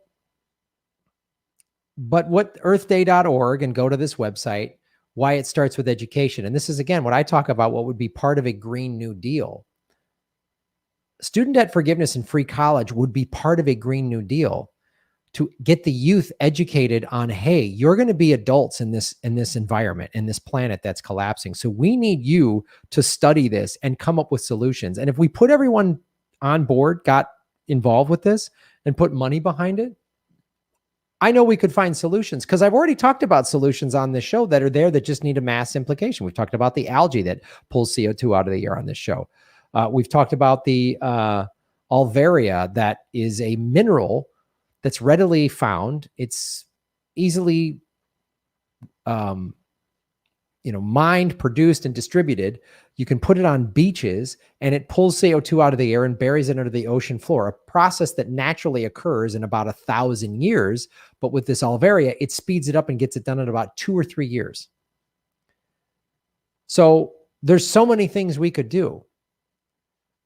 but what earthday.org, and go to this website, why it starts with education. And this is, again, what I talk about, what would be part of a Green New Deal. Student debt forgiveness and free college would be part of a Green New Deal to get the youth educated on, hey, you're going to be adults in this environment, in this planet that's collapsing. So we need you to study this and come up with solutions. And if we put everyone on board, got involved with this and put money behind it, I know we could find solutions, because I've already talked about solutions on this show that are there that just need a mass implication. We've talked about the algae that pulls CO2 out of the air on this show. We've talked about the Alvaria, that is a mineral that's readily found. It's easily, mined, produced, and distributed. You can put it on beaches, and it pulls CO2 out of the air and buries it under the ocean floor, a process that naturally occurs in about 1,000 years. But with this Alvaria, it speeds it up and gets it done in about 2 or 3 years. So there's so many things we could do.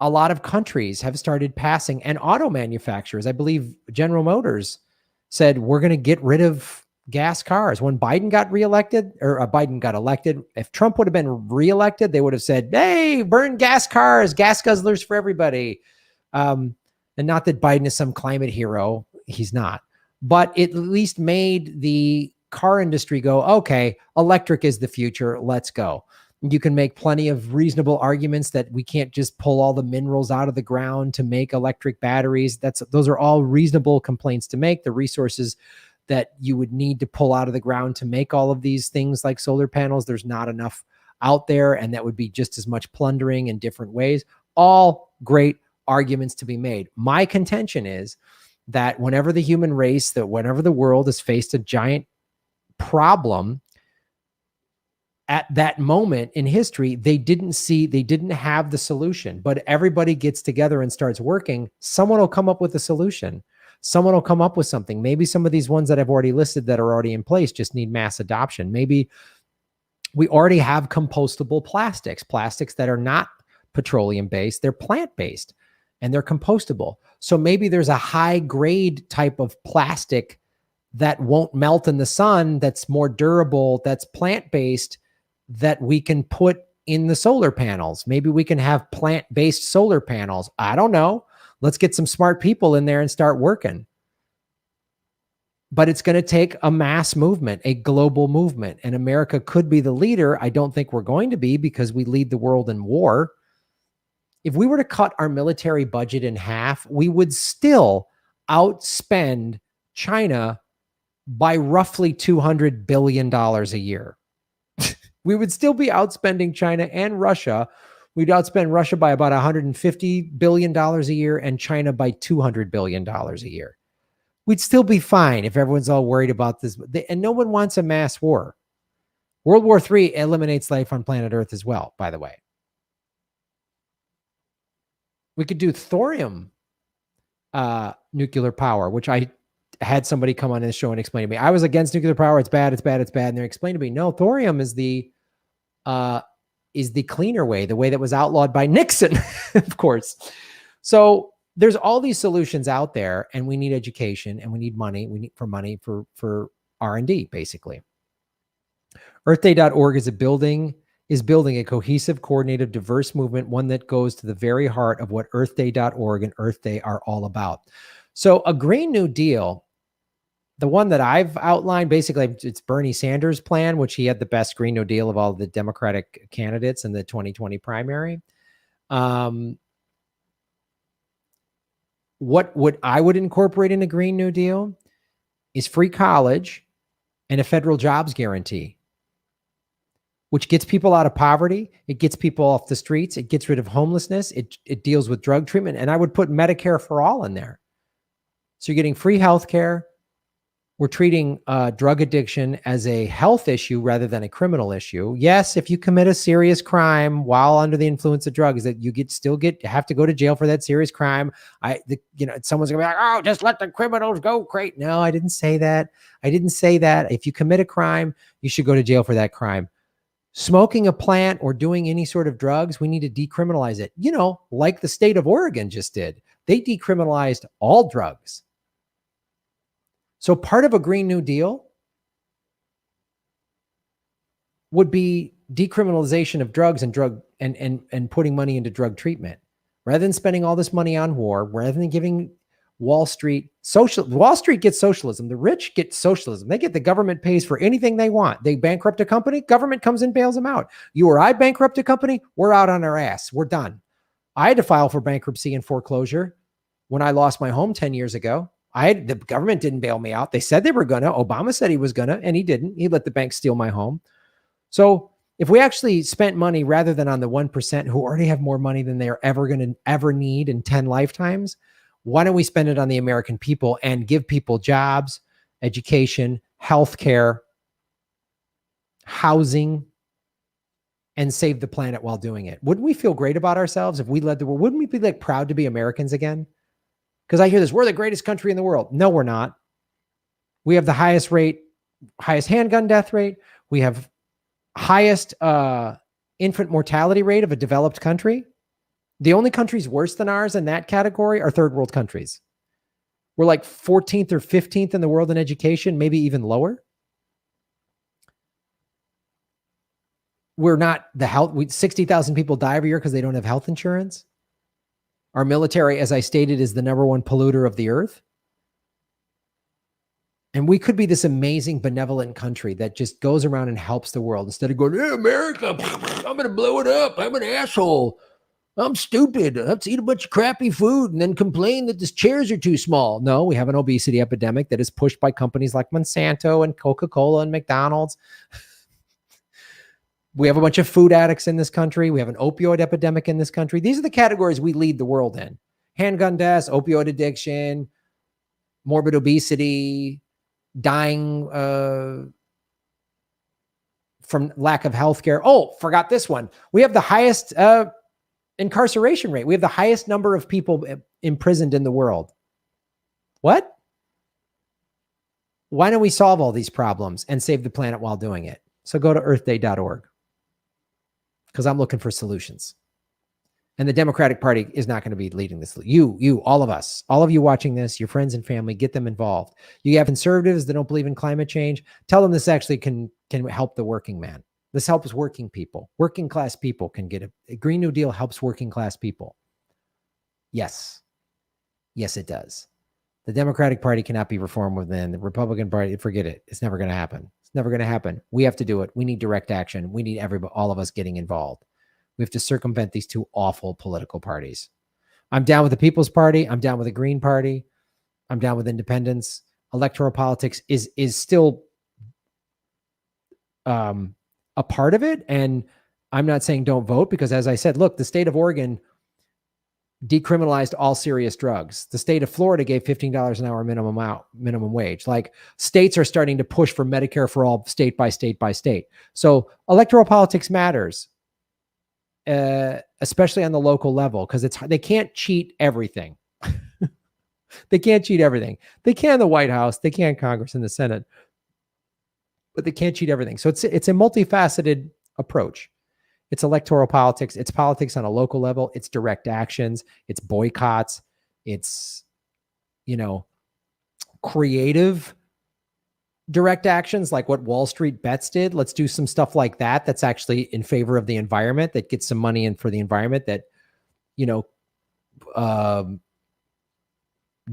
A lot of countries have started passing, and auto manufacturers, I believe General Motors said, we're going to get rid of gas cars. When Biden got reelected, or Biden got elected, if Trump would have been reelected, they would have said, hey, burn gas cars, gas guzzlers for everybody. And not that Biden is some climate hero. He's not. But it at least made the car industry go, okay, electric is the future. Let's go. You can make plenty of reasonable arguments that we can't just pull all the minerals out of the ground to make electric batteries. Those are all reasonable complaints to make. The resources that you would need to pull out of the ground to make all of these things like solar panels, there's not enough out there, and that would be just as much plundering in different ways. All great arguments to be made. My contention is that whenever the human race, whenever the world has faced a giant problem, at that moment in history, they didn't have the solution, but everybody gets together and starts working. Someone will come up with a solution. Someone will come up with something. Maybe some of these ones that I've already listed that are already in place just need mass adoption. Maybe we already have compostable plastics that are not petroleum based. They're plant based and they're compostable. So maybe there's a high grade type of plastic that won't melt in the sun, that's more durable, that's plant based, that we can put in the solar panels. Maybe we can have plant based solar panels. I don't know. Let's get some smart people in there and start working. But it's going to take a mass movement, a global movement. And America could be the leader. I don't think we're going to be, because we lead the world in war. If we were to cut our military budget in half, we would still outspend China by roughly $200 billion a year. We would still be outspending China and Russia. We'd outspend Russia by about $150 billion a year and China by $200 billion a year. We'd still be fine if everyone's all worried about this. And no one wants a mass war. World War III eliminates life on planet Earth as well, by the way. We could do thorium nuclear power, which I had somebody come on this show and explain to me. I was against nuclear power. It's bad. It's bad. It's bad. And they explained to me, no, thorium is the cleaner way, the way that was outlawed by Nixon, of course. So there's all these solutions out there, and we need education and we need money. We need money for R&D, basically. EarthDay.org is building a cohesive, coordinated, diverse movement, one that goes to the very heart of what EarthDay.org and Earth Day are all about. So a Green New Deal, the one that I've outlined, basically it's Bernie Sanders' plan, which he had the best Green New Deal of all the Democratic candidates in the 2020 primary. What I would incorporate in a Green New Deal is free college and a federal jobs guarantee, which gets people out of poverty. It gets people off the streets. It gets rid of homelessness. It deals with drug treatment. And I would put Medicare for all in there. So you're getting free health care. We're treating drug addiction as a health issue rather than a criminal issue. Yes, if you commit a serious crime while under the influence of drugs, that you have to go to jail for that serious crime. Someone's gonna be like, "Oh, just let the criminals go." Great. No, I didn't say that. I didn't say that. If you commit a crime, you should go to jail for that crime. Smoking a plant or doing any sort of drugs, we need to decriminalize it. Like the state of Oregon just did. They decriminalized all drugs. So part of a Green New Deal would be decriminalization of drugs and putting money into drug treatment. Rather than spending all this money on war, rather than giving Wall Street gets socialism. The rich get socialism. They get the government pays for anything they want. They bankrupt a company, government comes and bails them out. You or I bankrupt a company, we're out on our ass. We're done. I had to file for bankruptcy and foreclosure when I lost my home 10 years ago. The government didn't bail me out. They said they were gonna. Obama said he was gonna, and he didn't. He let the bank steal my home. So if we actually spent money rather than on the 1% who already have more money than they are ever going to ever need in 10 lifetimes, why don't we spend it on the American people and give people jobs, education, healthcare, housing, and save the planet while doing it? Wouldn't we feel great about ourselves if we led the world? Wouldn't we be proud to be Americans again? Because I hear this, we're the greatest country in the world. No, we're not. We have the highest handgun death rate. We have highest infant mortality rate of a developed country. The only countries worse than ours in that category are third world countries. We're like 14th or 15th in the world in education, maybe even lower. We're not 60,000 people die every year because they don't have health insurance. Our military, as I stated, is the #1 polluter of the earth. And we could be this amazing, benevolent country that just goes around and helps the world instead of going, "Hey, America, I'm going to blow it up. I'm an asshole. I'm stupid. Let's eat a bunch of crappy food and then complain that these chairs are too small." No, we have an obesity epidemic that is pushed by companies like Monsanto and Coca-Cola and McDonald's. We have a bunch of food addicts in this country. We have an opioid epidemic in this country. These are the categories we lead the world in: handgun deaths, opioid addiction, morbid obesity, dying from lack of health care. Oh, forgot this one. We have the highest incarceration rate. We have the highest number of people imprisoned in the world. What? Why don't we solve all these problems and save the planet while doing it? So go to earthday.org, because I'm looking for solutions. And the Democratic Party is not going to be leading this. You, all of us, all of you watching this, your friends and family, get them involved. You have conservatives that don't believe in climate change. Tell them this actually can help the working man. This helps working people. Working class people can get a Green New Deal helps working class people. Yes. Yes, it does. The Democratic Party cannot be reformed within. The Republican Party, forget it. It's never going to happen. It's never going to happen. We have to do it. We need direct action. We need all of us getting involved. We have to circumvent these two awful political parties. I'm down with the People's Party. I'm down with the Green Party. I'm down with independents. Electoral politics is still a part of it. And I'm not saying don't vote because, as I said, look, the state of Oregon decriminalized all serious drugs. The state of Florida gave $15 an hour minimum wage. Like, states are starting to push for Medicare for all, state by state by state. So electoral politics matters, especially on the local level, because they can't cheat everything. They can't cheat everything. They can in the White House, they can in Congress and the Senate, but they can't cheat everything. So it's a multifaceted approach. It's electoral politics. It's politics on a local level. It's direct actions. It's boycotts. It's, creative direct actions like what Wall Street Bets did. Let's do some stuff like that. That's actually in favor of the environment, that gets some money in for the environment, that,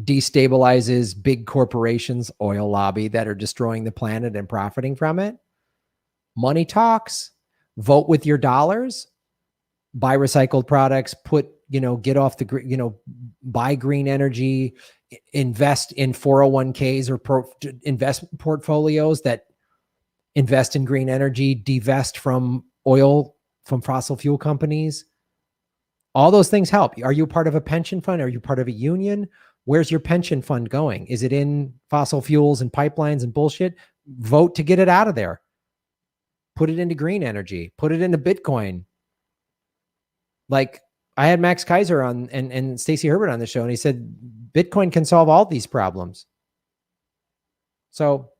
destabilizes big corporations, oil lobby that are destroying the planet and profiting from it. Money talks. Vote with your dollars, buy recycled products, get off the, buy green energy, invest in 401ks or investment portfolios that invest in green energy, divest from oil, from fossil fuel companies. All those things help. Are you part of a pension fund? Are you part of a union? Where's your pension fund going? Is it in fossil fuels and pipelines and bullshit? Vote to get it out of there. Put it into green energy, put it into Bitcoin. Like, I had Max Kaiser on and Stacey Herbert on the show, and he said, Bitcoin can solve all these problems. So,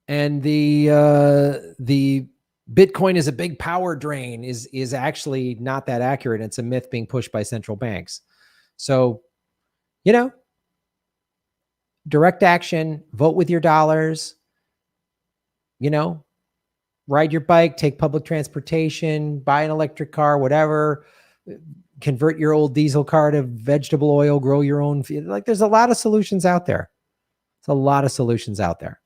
and the Bitcoin is a big power drain is actually not that accurate. It's a myth being pushed by central banks. So, direct action, vote with your dollars. Ride your bike, take public transportation, buy an electric car, whatever, convert your old diesel car to vegetable oil, grow your own. Like, there's a lot of solutions out there. It's a lot of solutions out there,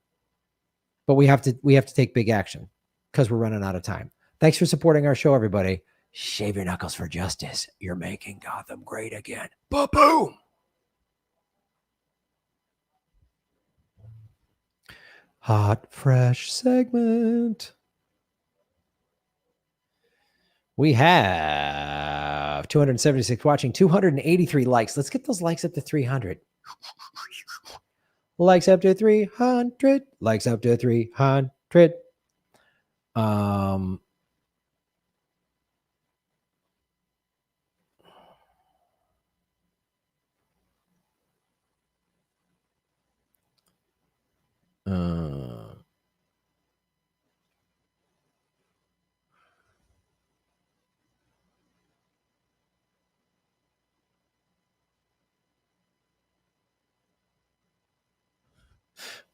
but we have to take big action because we're running out of time. Thanks for supporting our show, everybody. Shave your knuckles for justice. You're making Gotham great again. Ba-boom. Hot, fresh segment. We have 276 watching, 283 likes. Let's get those likes up to 300. Likes up to 300. Likes up to 300.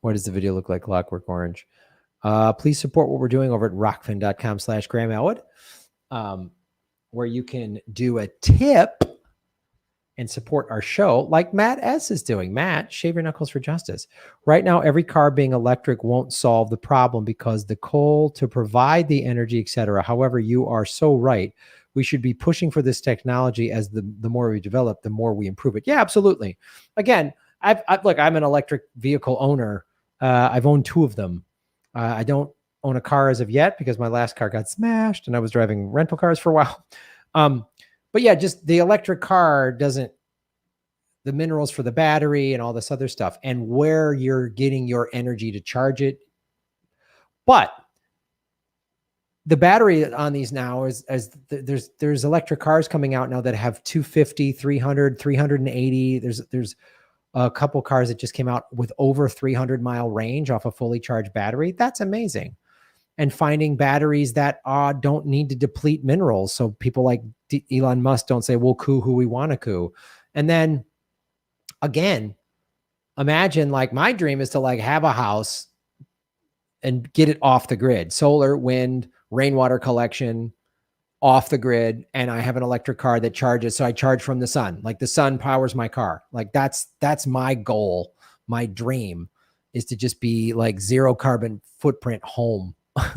What does the video look like? Clockwork Orange. Please support what we're doing over at rockfin.com/Graham Elwood, where you can do a tip and support our show like Matt S. is doing. Matt, shave your knuckles for justice. Right now, every car being electric won't solve the problem because the coal to provide the energy, etc. However, you are so right. We should be pushing for this technology as the more we develop, the more we improve it. Yeah, absolutely. Again, look, I'm an electric vehicle owner. I've owned 2 of them. I don't own a car as of yet because my last car got smashed and I was driving rental cars for a while. But yeah, just the electric car the minerals for the battery and all this other stuff and where you're getting your energy to charge it. But the battery on these now there's electric cars coming out now that have 250, 300, 380. There's a couple cars that just came out with over 300-mile range off a fully charged battery. That's amazing. and finding batteries that don't need to deplete minerals. So people like Elon Musk don't say, we'll coup who we want to coup. And then again, imagine like my dream is to like have a house and get it off the grid, solar, wind, rainwater collection, off the grid. And I have an electric car that charges. So I charge from the sun, like the sun powers my car. Like that's my goal. My dream is to just be like zero carbon footprint home.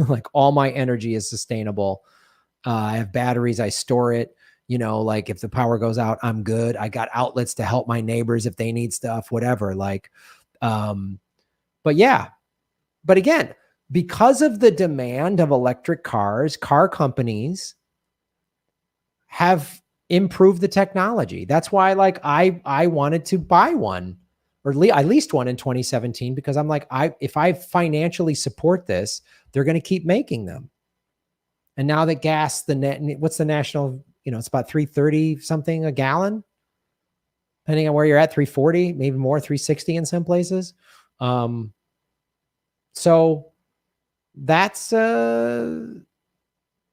Like all my energy is sustainable. I have batteries. I store it. You know, like if the power goes out, I'm good. I got outlets to help my neighbors if they need stuff, whatever. Like, but yeah. But again, because of the demand of electric cars, car companies have improved the technology. That's why like I wanted to buy one, or I leased one in 2017, because I'm like, if I financially support this, they're going to keep making them. And now that gas, what's the national, you know, it's about 330 something a gallon, depending on where you're at, 340, maybe more, 360 in some places. So that's, and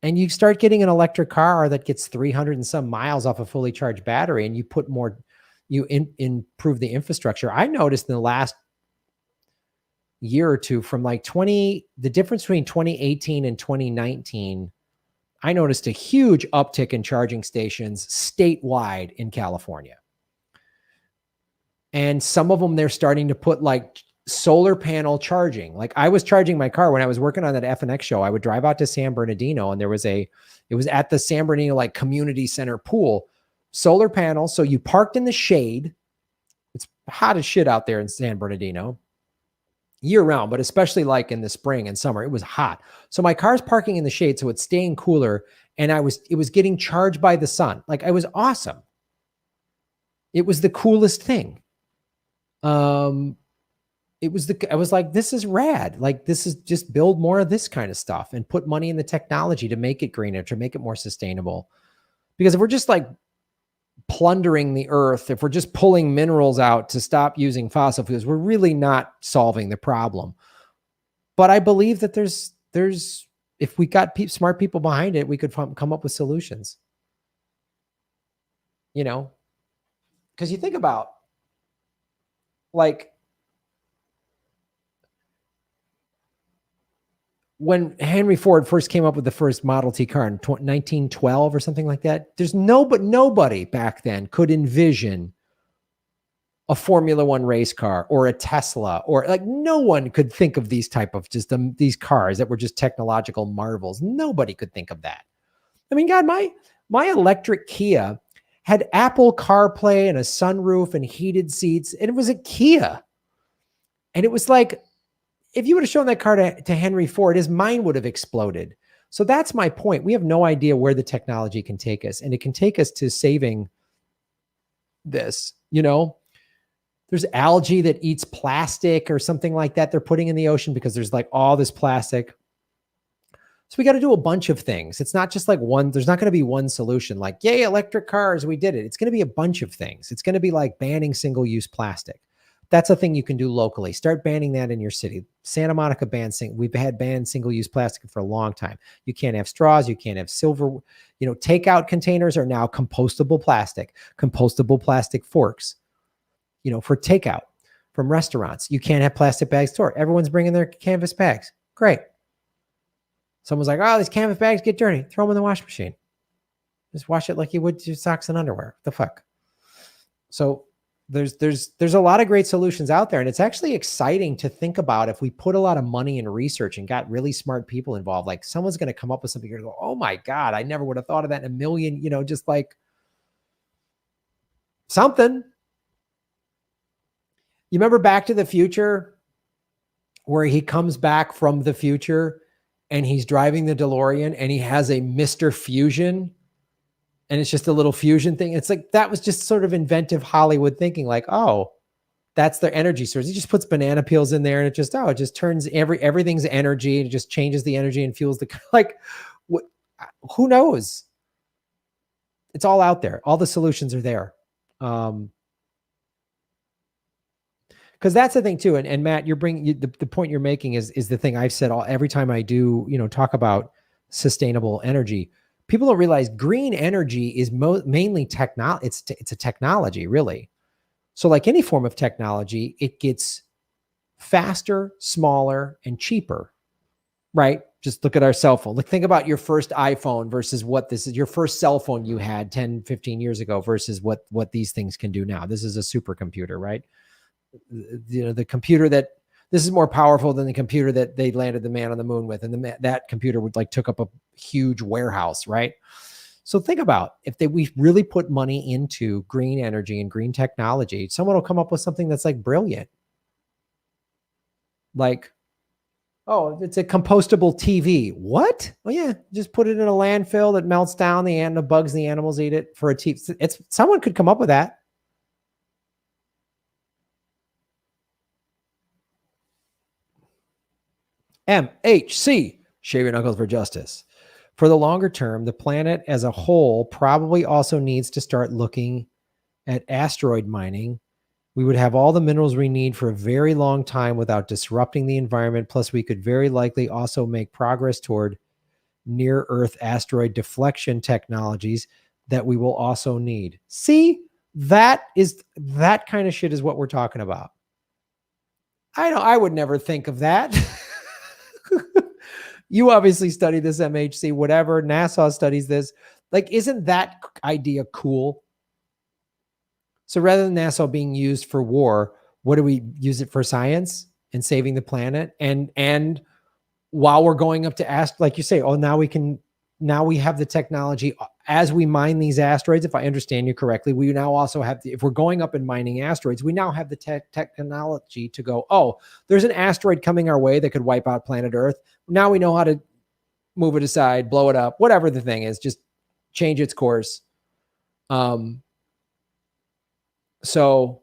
you start getting an electric car that gets 300 and some miles off a fully charged battery, and you put more, you improve the infrastructure. I noticed in the last year or two from like the difference between 2018 and 2019, I noticed a huge uptick in charging stations statewide in California. And some of them, they're starting to put like solar panel charging. Like I was charging my car when I was working on that FNX show. I would drive out to San Bernardino, and it was at the San Bernardino like community center pool, solar panel. So you parked in the shade. It's hot as shit out there in San Bernardino year round, but especially like in the spring and summer, it was hot. So my car's parking in the shade, so it's staying cooler. And it was getting charged by the sun. Like it was awesome. It was the coolest thing. I was like, this is rad. Like this is just build more of this kind of stuff and put money in the technology to make it greener, to make it more sustainable. Because if we're just like plundering the earth, if we're just pulling minerals out to stop using fossil fuels, we're really not solving the problem. But I believe that there's if we got smart people behind it, we could come up with solutions. You know, because you think about like when Henry Ford first came up with the first Model T car in 1912 or something like that, nobody back then could envision a Formula One race car or a Tesla, or like no one could think of these type of these cars that were just technological marvels. Nobody could think of that. I mean, God, my electric Kia had Apple CarPlay and a sunroof and heated seats, and it was a Kia. And it was like, if you would have shown that car to Henry Ford, his mind would have exploded. So that's my point. We have no idea where the technology can take us, and it can take us to saving this. You know, there's algae that eats plastic or something like that they're putting in the ocean because there's like all this plastic. So we got to do a bunch of things. It's not just like one, there's not going to be one solution like, yay, electric cars, we did it. It's going to be a bunch of things. It's going to be like banning single-use plastic. That's a thing you can do locally. Start banning that in your city. Santa Monica we've had banned single-use plastic for a long time. You can't have straws. You can't have silver. You know, takeout containers are now compostable plastic forks, you know, for takeout from restaurants. You can't have plastic bags stored. Everyone's bringing their canvas bags. Great. Someone's like, oh, these canvas bags get dirty. Throw them in the wash machine. Just wash it like you would your socks and underwear. What the fuck? So there's a lot of great solutions out there, and it's actually exciting to think about. If we put a lot of money in research and got really smart people involved, like someone's going to come up with something. You're going to go, oh my God, I never would have thought of that in a million, you know, just like something. You remember Back to the Future, where he comes back from the future and he's driving the DeLorean and he has a Mr. Fusion, and it's just a little fusion thing. It's like, that was just sort of inventive Hollywood thinking, like, oh, that's their energy source. He just puts banana peels in there, and it just turns everything's energy. It just changes the energy and fuels like, what, who knows? It's all out there. All the solutions are there. because that's the thing too. And Matt, you're bringing the point you're making is the thing I've said every time I do, talk about sustainable energy. People don't realize green energy is mainly technology. It's a technology, really. So like any form of technology, it gets faster, smaller, and cheaper, right? Just look at our cell phone. Like think about your first iPhone versus what this is, your first cell phone you had 10, 15 years ago versus what these things can do now. This is a supercomputer, right? The computer this is more powerful than the computer that they landed the man on the moon with. And that computer took up a huge warehouse, right? So think about we really put money into green energy and green technology, someone will come up with something that's like brilliant. Like, oh, it's a compostable TV. What? Oh yeah, just put it in a landfill that melts down. The bugs, the animals eat it for a TV. Someone could come up with that. MHC, shave your knuckles for justice. For the longer term, the planet as a whole probably also needs to start looking at asteroid mining. We would have all the minerals we need for a very long time without disrupting the environment. Plus, we could very likely also make progress toward near-Earth asteroid deflection technologies that we will also need. See, that kind of shit is what we're talking about. I would never think of that. You obviously study this, MHC, whatever. NASA studies this. Like, isn't that idea cool? So rather than NASA being used for war, what do we use it for? Science and saving the planet. And while we're going up to like you say, now we have the technology as we mine these asteroids. If I understand you correctly, we now also have if we're going up and mining asteroids, we now have the technology to go, oh, there's an asteroid coming our way that could wipe out planet Earth. Now we know how to move it aside, blow it up, whatever the thing is, just change its course. So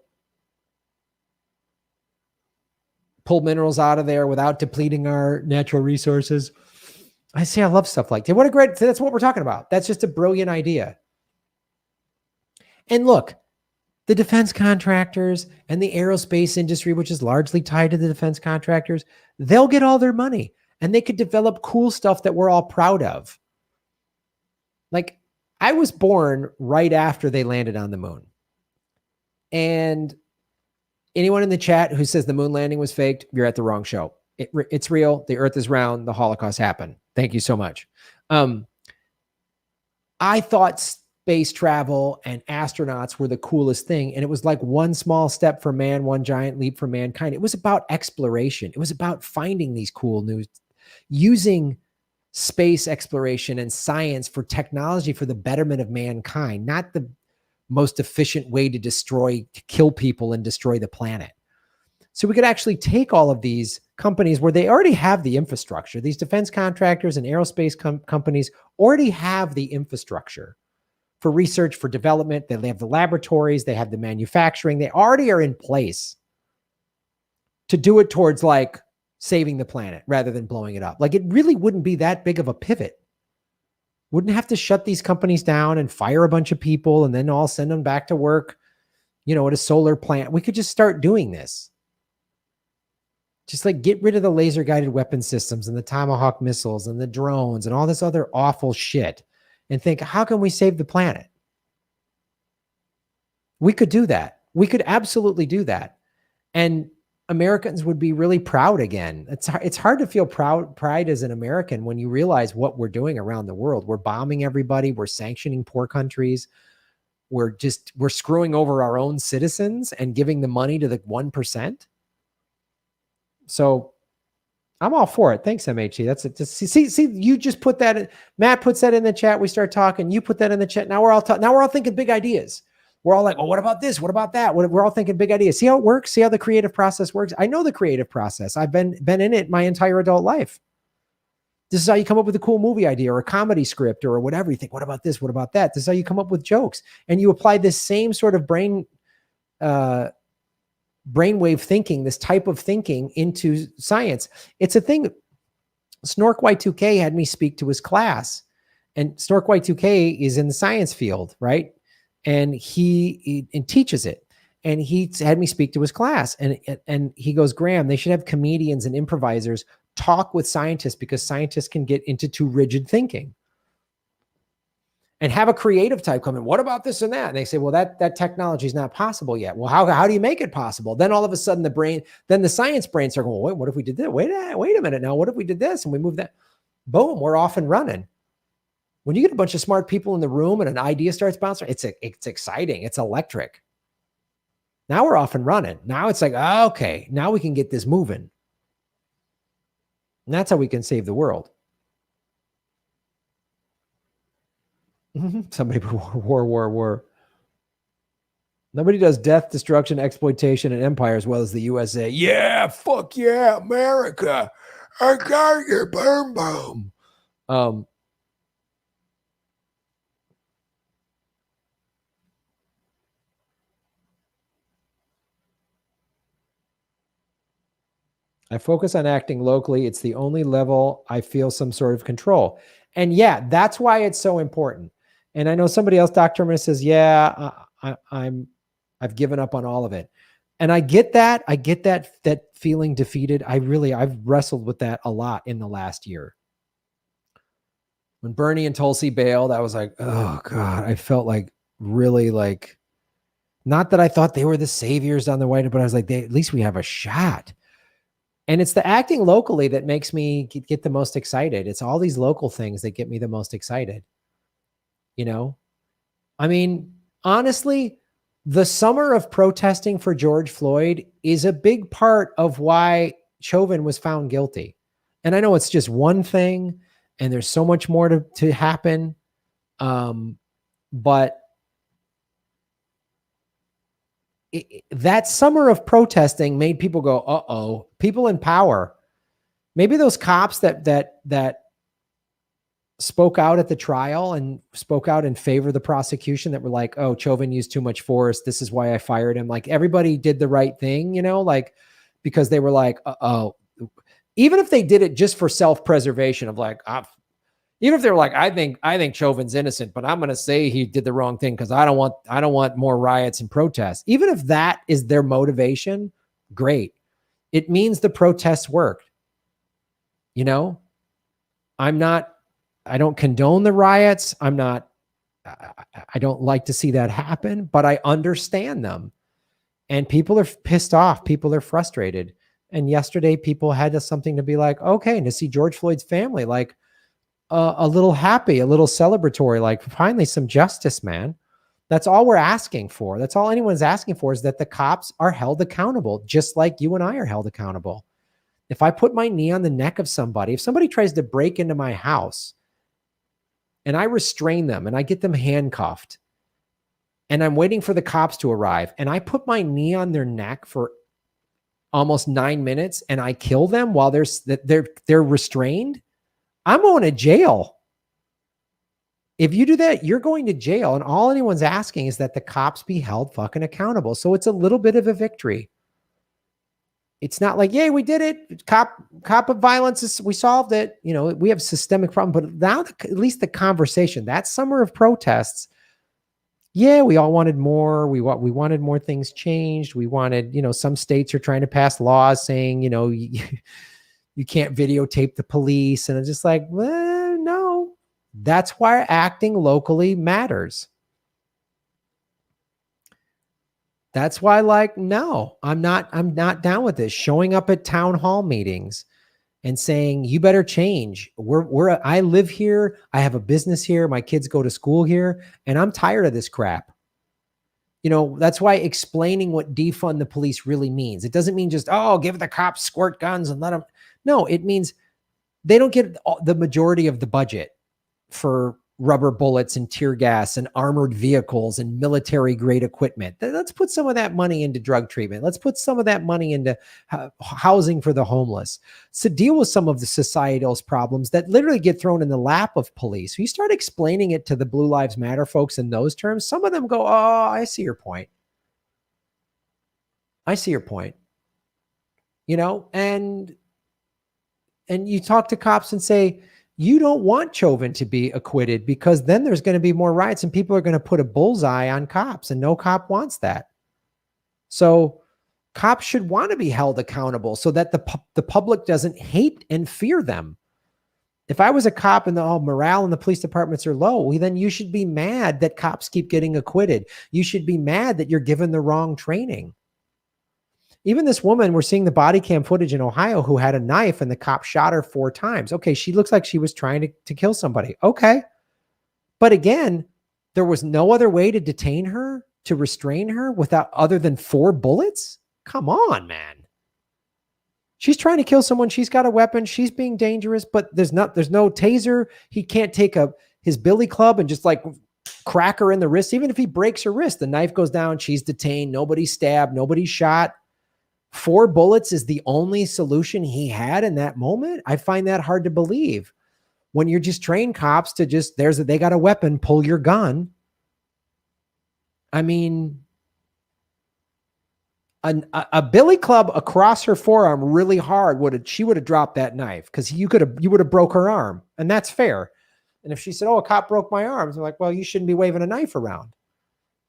pull minerals out of there without depleting our natural resources. I love stuff like that. That's what we're talking about. That's just a brilliant idea. And look, the defense contractors and the aerospace industry, which is largely tied to the defense contractors, they'll get all their money and they could develop cool stuff that we're all proud of. Like, I was born right after they landed on the moon. And anyone in the chat who says the moon landing was faked, you're at the wrong show. It's real. The Earth is round. The Holocaust happened. Thank you so much. I thought space travel and astronauts were the coolest thing. And it was like one small step for man, one giant leap for mankind. It was about exploration. It was about finding these cool new, using space exploration and science for technology for the betterment of mankind, not the most efficient way to kill people and destroy the planet. So we could actually take all of these companies where they already have the infrastructure. These defense contractors and aerospace companies already have the infrastructure for research, for development. They have the laboratories, they have the manufacturing. They already are in place to do it towards like saving the planet rather than blowing it up. Like, it really wouldn't be that big of a pivot. Wouldn't have to shut these companies down and fire a bunch of people and then all send them back to work, at a solar plant. We could just start doing this. Just like get rid of the laser guided weapon systems and the Tomahawk missiles and the drones and all this other awful shit and think, how can we save the planet? We could do that. We could absolutely do that. And Americans would be really proud again. It's hard to feel pride as an American when you realize what we're doing around the world. We're bombing everybody. We're sanctioning poor countries. We're screwing over our own citizens and giving the money to the 1%. So I'm all for it. Thanks, MHC. That's it. See, you just put that in. Matt puts that in the chat. We start talking. You put that in the chat. Now we're all thinking big ideas. We're all like, oh, what about this? What about that? We're all thinking big ideas. See how it works? See how the creative process works? I know the creative process. I've been in it my entire adult life. This is how you come up with a cool movie idea or a comedy script or whatever. You think, what about this? What about that? This is how you come up with jokes. And you apply this same sort of brainwave thinking, this type of thinking into science. It's a thing. Snork Y2K had me speak to his class, and Snork Y2K is in the science field, right? And he teaches it. And he had me speak to his class, and he goes, Graham, they should have comedians and improvisers talk with scientists, because scientists can get into too rigid thinking. And have a creative type come in. What about this and that? And they say, well, that technology is not possible yet. Well, how do you make it possible? Then all of a sudden the science brain start going, well, wait, what if we did that? Wait a minute now. What if we did this and we move that? Boom, we're off and running. When you get a bunch of smart people in the room and an idea starts bouncing, it's exciting. It's electric. Now we're off and running. Now it's like, okay, now we can get this moving. And that's how we can save the world. Somebody war. Nobody does death, destruction, exploitation, and empire as well as the USA. Yeah, fuck yeah, America. I got your boom boom. I focus on acting locally. It's the only level I feel some sort of control. And yeah, that's why it's so important. And I know somebody else, Dr. Terminus, says, yeah, I've given up on all of it. And I get that. I get that feeling defeated. I've wrestled with that a lot in the last year. When Bernie and Tulsi bailed, I was like, oh God, I felt like really like, not that I thought they were the saviors on the way, but I was like, at least we have a shot. And it's the acting locally that makes me get the most excited. It's all these local things that get me the most excited. You know, I mean, honestly, the summer of protesting for George Floyd is a big part of why Chauvin was found guilty. And I know it's just one thing and there's so much more to happen. But that summer of protesting made people go, uh-oh, people in power. Maybe those cops that spoke out at the trial and spoke out in favor of the prosecution, that were like, oh, Chauvin used too much force. This is why I fired him. Like, everybody did the right thing, you know, like, because they were like, uh-oh. Even if they did it just for self-preservation of like, even if they were like, I think Chauvin's innocent, but I'm going to say he did the wrong thing because I don't want more riots and protests. Even if that is their motivation, great. It means the protests worked. You know, I don't condone the riots. I don't like to see that happen, but I understand them. And people are pissed off. People are frustrated. And yesterday people had something to be like, okay, and to see George Floyd's family, like, a little happy, a little celebratory, like finally some justice, man. That's all we're asking for. That's all anyone's asking for, is that the cops are held accountable, just like you and I are held accountable. If I put my knee on the neck of somebody, if somebody tries to break into my house and I restrain them and I get them handcuffed and I'm waiting for the cops to arrive and I put my knee on their neck for almost 9 minutes and I kill them while they're restrained, I'm going to jail. If you do that, you're going to jail. And all anyone's asking is that the cops be held fucking accountable. So it's a little bit of a victory. It's not like, yay, we did it. Cop of violence, we solved it. You know, we have systemic problem, but now at least the conversation, that summer of protests, yeah, we all wanted more. We wanted more things changed. We wanted, you know, some states are trying to pass laws saying, you know, you can't videotape the police. And it's just like, well, no, that's why acting locally matters. That's why, like, no, I'm not down with this. Showing up at town hall meetings and saying, you better change. I live here. I have a business here. My kids go to school here, and I'm tired of this crap. You know, that's why explaining what defund the police really means. It doesn't mean just, oh, give the cops squirt guns and let them. No, it means they don't get the majority of the budget for rubber bullets and tear gas and armored vehicles and military grade equipment. Let's put some of that money into drug treatment. Let's put some of that money into housing for the homeless. So deal with some of the societal problems that literally get thrown in the lap of police. You start explaining it to the Blue Lives Matter folks in those terms. Some of them go, oh, I see your point. I see your point. You know, and you talk to cops and say, you don't want Chauvin to be acquitted because then there's going to be more riots and people are going to put a bullseye on cops, and no cop wants that. So cops should want to be held accountable so that the public doesn't hate and fear them. If I was a cop and the morale in the police departments are low, well, then you should be mad that cops keep getting acquitted. You should be mad that you're given the wrong training. Even this woman, we're seeing the body cam footage in Ohio who had a knife and the cop shot her 4 times. Okay, she looks like she was trying to kill somebody. Okay. But again, there was no other way to detain her, to restrain her without other than 4 bullets? Come on, man. She's trying to kill someone. She's got a weapon. She's being dangerous, but there's no taser. He can't take his billy club and just like crack her in the wrist. Even if he breaks her wrist, the knife goes down. She's detained. Nobody's stabbed. Nobody's shot. 4 bullets is the only solution he had in that moment. I find that hard to believe when you're just trained cops to just, they got a weapon, pull your gun. I mean, a billy club across her forearm really hard she would have dropped that knife because you would have broke her arm, and that's fair. And if she said, "Oh, a cop broke my arms," I'm like, "Well, you shouldn't be waving a knife around."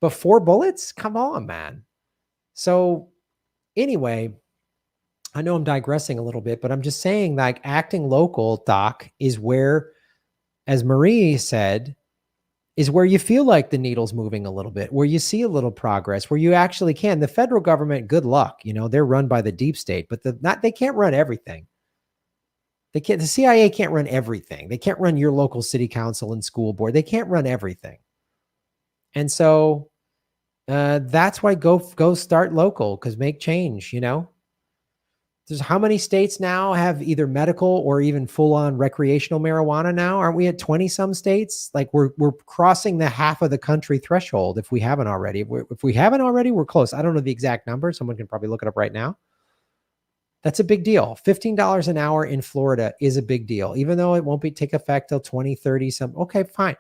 But 4 bullets, come on, man. So anyway, I know I'm digressing a little bit, but I'm just saying, like, acting local, Doc, is where, as Marie said, is where you feel like the needle's moving a little bit, where you see a little progress, where you actually can. The federal government, good luck. You know, they're run by the deep state, but they can't run everything. The CIA can't run everything. They can't run your local city council and school board. They can't run everything. And so that's why go start local, because make change, you know. There's how many states now have either medical or even full-on recreational marijuana now? Aren't we at 20 some states? Like we're crossing the half of the country threshold if we haven't already. If we haven't already, we're close. I don't know the exact number. Someone can probably look it up right now. That's a big deal. $15 an hour in Florida is a big deal, even though it won't take effect till 2030. Okay, fine.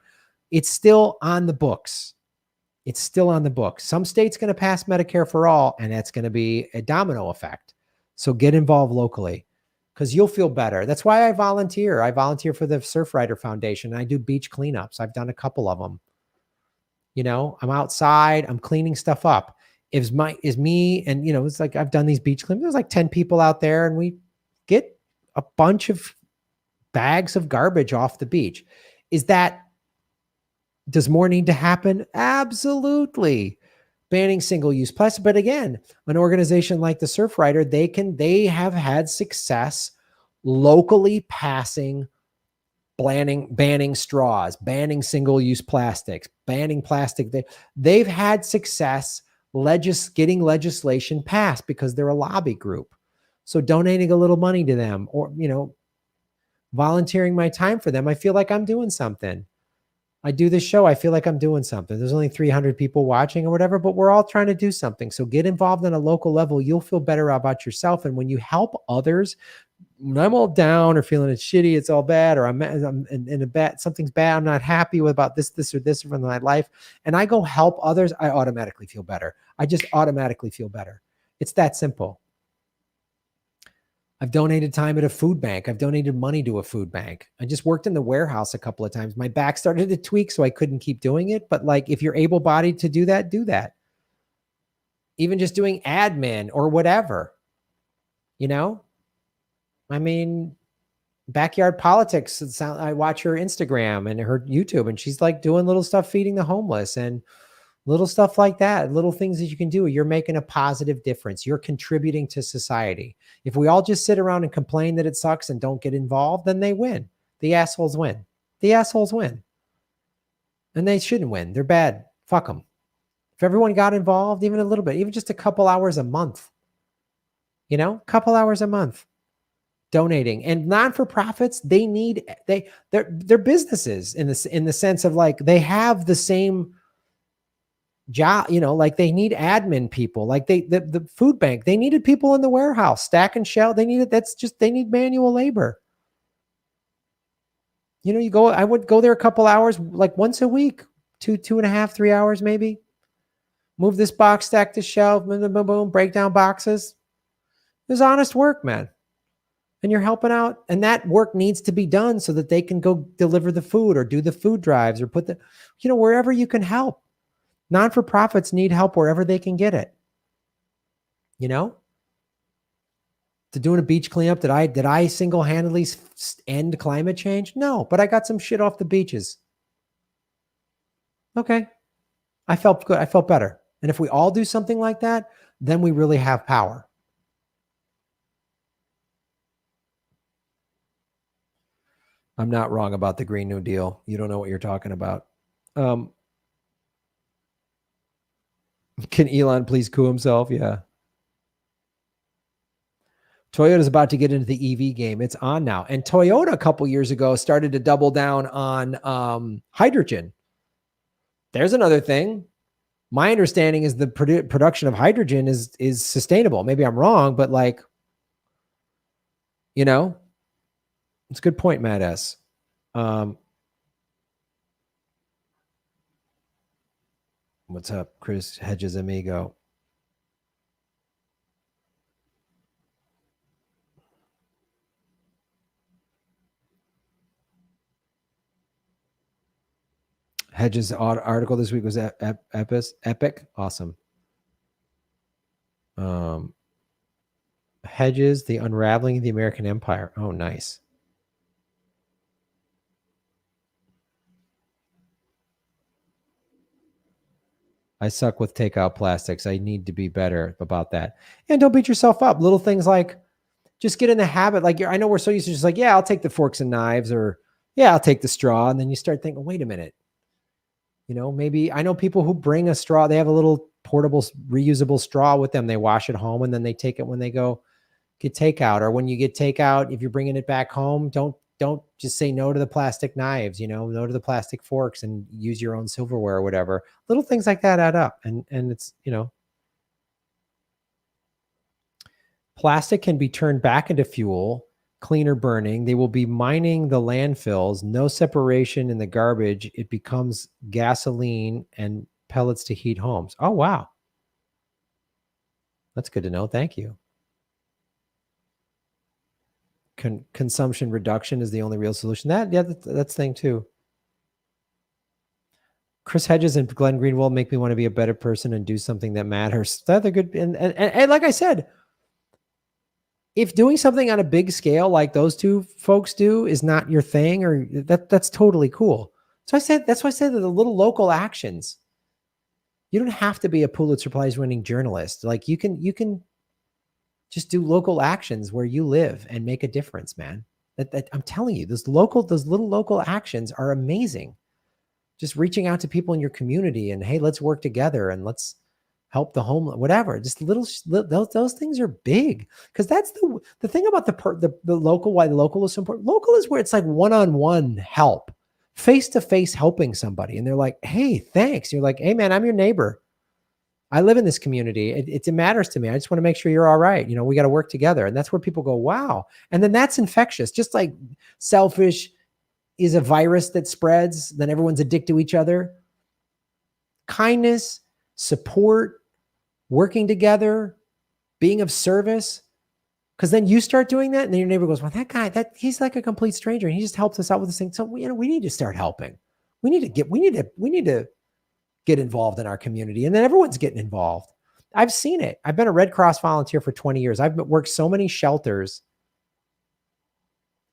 It's still on the books. It's still on the books. Some state's going to pass Medicare for all, and that's going to be a domino effect. So get involved locally because you'll feel better. That's why I volunteer. I volunteer for the Surfrider Foundation. And I do beach cleanups. I've done a couple of them. You know, I'm outside. I'm cleaning stuff up. Is me, and you know, it's like I've done these beach cleanups. There's like 10 people out there, and we get a bunch of bags of garbage off the beach. Does more need to happen? Absolutely. Banning single-use plastic. But again, an organization like the Surfrider, they have had success locally passing, banning straws, banning single-use plastics, banning plastic. They've had success getting legislation passed because they're a lobby group. So donating a little money to them, or, you know, volunteering my time for them, I feel like I'm doing something. I do this show, I feel like I'm doing something. There's only 300 people watching or whatever, but we're all trying to do something. So get involved on a local level. You'll feel better about yourself. And when you help others, when I'm all down or feeling it's shitty, it's all bad, or I'm in a bad, something's bad, I'm not happy about this or this from my life, and I go help others, I automatically feel better. I just automatically feel better. It's that simple. I've donated time at a food bank. I've donated money to a food bank. I just worked in the warehouse a couple of times. My back started to tweak, so I couldn't keep doing it. But like, if you're able-bodied to do that, do that. Even just doing admin or whatever, you know? I mean, backyard politics. I watch her Instagram and her YouTube, and she's like doing little stuff, feeding the homeless and little stuff like that, little things that you can do. You're making a positive difference. You're contributing to society. If we all just sit around and complain that it sucks and don't get involved, then they win. The assholes win. The assholes win. And they shouldn't win. They're bad. Fuck them. If everyone got involved, even a little bit, even just a couple hours a month, you know, a couple hours a month donating. And non-for-profits, they're businesses in the sense of like, they have the same job, you know, like they need admin people, like the food bank, they needed people in the warehouse stacking shelf. They need manual labor. You know, I would go there a couple hours, like once a week, 2.5, 3 hours, maybe move this box, stack this shelf, boom, boom, boom, break down boxes. There's honest work, man. And you're helping out, and that work needs to be done so that they can go deliver the food or do the food drives or put wherever you can help. Non-for-profits need help wherever they can get it. you know, to doing a beach cleanup. Did I single-handedly end climate change? No, but I got some shit off the beaches. Okay. I felt good. I felt better. And if we all do something like that, then we really have power. I'm not wrong about the Green New Deal. You don't know what you're talking about. Can Elon please coup himself? Yeah. Toyota's about to get into the EV game. It's on now. And Toyota a couple years ago started to double down on hydrogen. There's another thing. My understanding is the production of hydrogen is sustainable. Maybe I'm wrong, but like, you know, it's a good point, Matt S. What's up, Chris Hedges amigo? Hedges' article this week was epic. Awesome. Hedges, the unraveling of the American empire. Oh, nice. I suck with takeout plastics. I need to be better about that. And don't beat yourself up. Little things like just get in the habit. Like, I know we're so used to just like, yeah, I'll take the forks and knives, or yeah, I'll take the straw. And then you start thinking, wait a minute. You know, maybe I know people who bring a straw. They have a little portable, reusable straw with them. They wash it home and then they take it when they go get takeout. Or when you get takeout, if you're bringing it back home, don't just say no to the plastic knives, you know, no to the plastic forks, and use your own silverware or whatever. Little things like that add up. And it's, you know, plastic can be turned back into fuel, cleaner burning. They will be mining the landfills, no separation in the garbage. It becomes gasoline and pellets to heat homes. Oh, wow. That's good to know. Thank you. Consumption reduction is the only real solution. That's thing too. Chris Hedges and Glenn Greenwald make me want to be a better person and do something that matters. They're good. And like I said, if doing something on a big scale like those two folks do is not your thing, or that's totally cool. So that's why I said that the little local actions. You don't have to be a Pulitzer Prize winning journalist. Like you can just do local actions where you live and make a difference, man. That I'm telling you, those little local actions are amazing. Just reaching out to people in your community and, hey, let's work together and let's help the homeless, whatever. Just those things are big, because that's the thing about the local. Why the local is so important. Local is where it's like one-on-one help, face-to-face helping somebody, and they're like, hey, thanks. You're like, hey, man, I'm your neighbor. I live in this community. It matters to me. I just want to make sure you're all right. You know, we got to work together. And that's where people go, wow. And then that's infectious. Just like selfish is a virus that spreads, then everyone's addicted to each other. Kindness, support, working together, being of service. Because then you start doing that, and then your neighbor goes, well, that guy, he's like a complete stranger, and he just helps us out with this thing. So we need to start helping. We need to get involved in our community, and then everyone's getting involved. I've seen it. I've been a Red Cross volunteer for 20 years. I've worked so many shelters.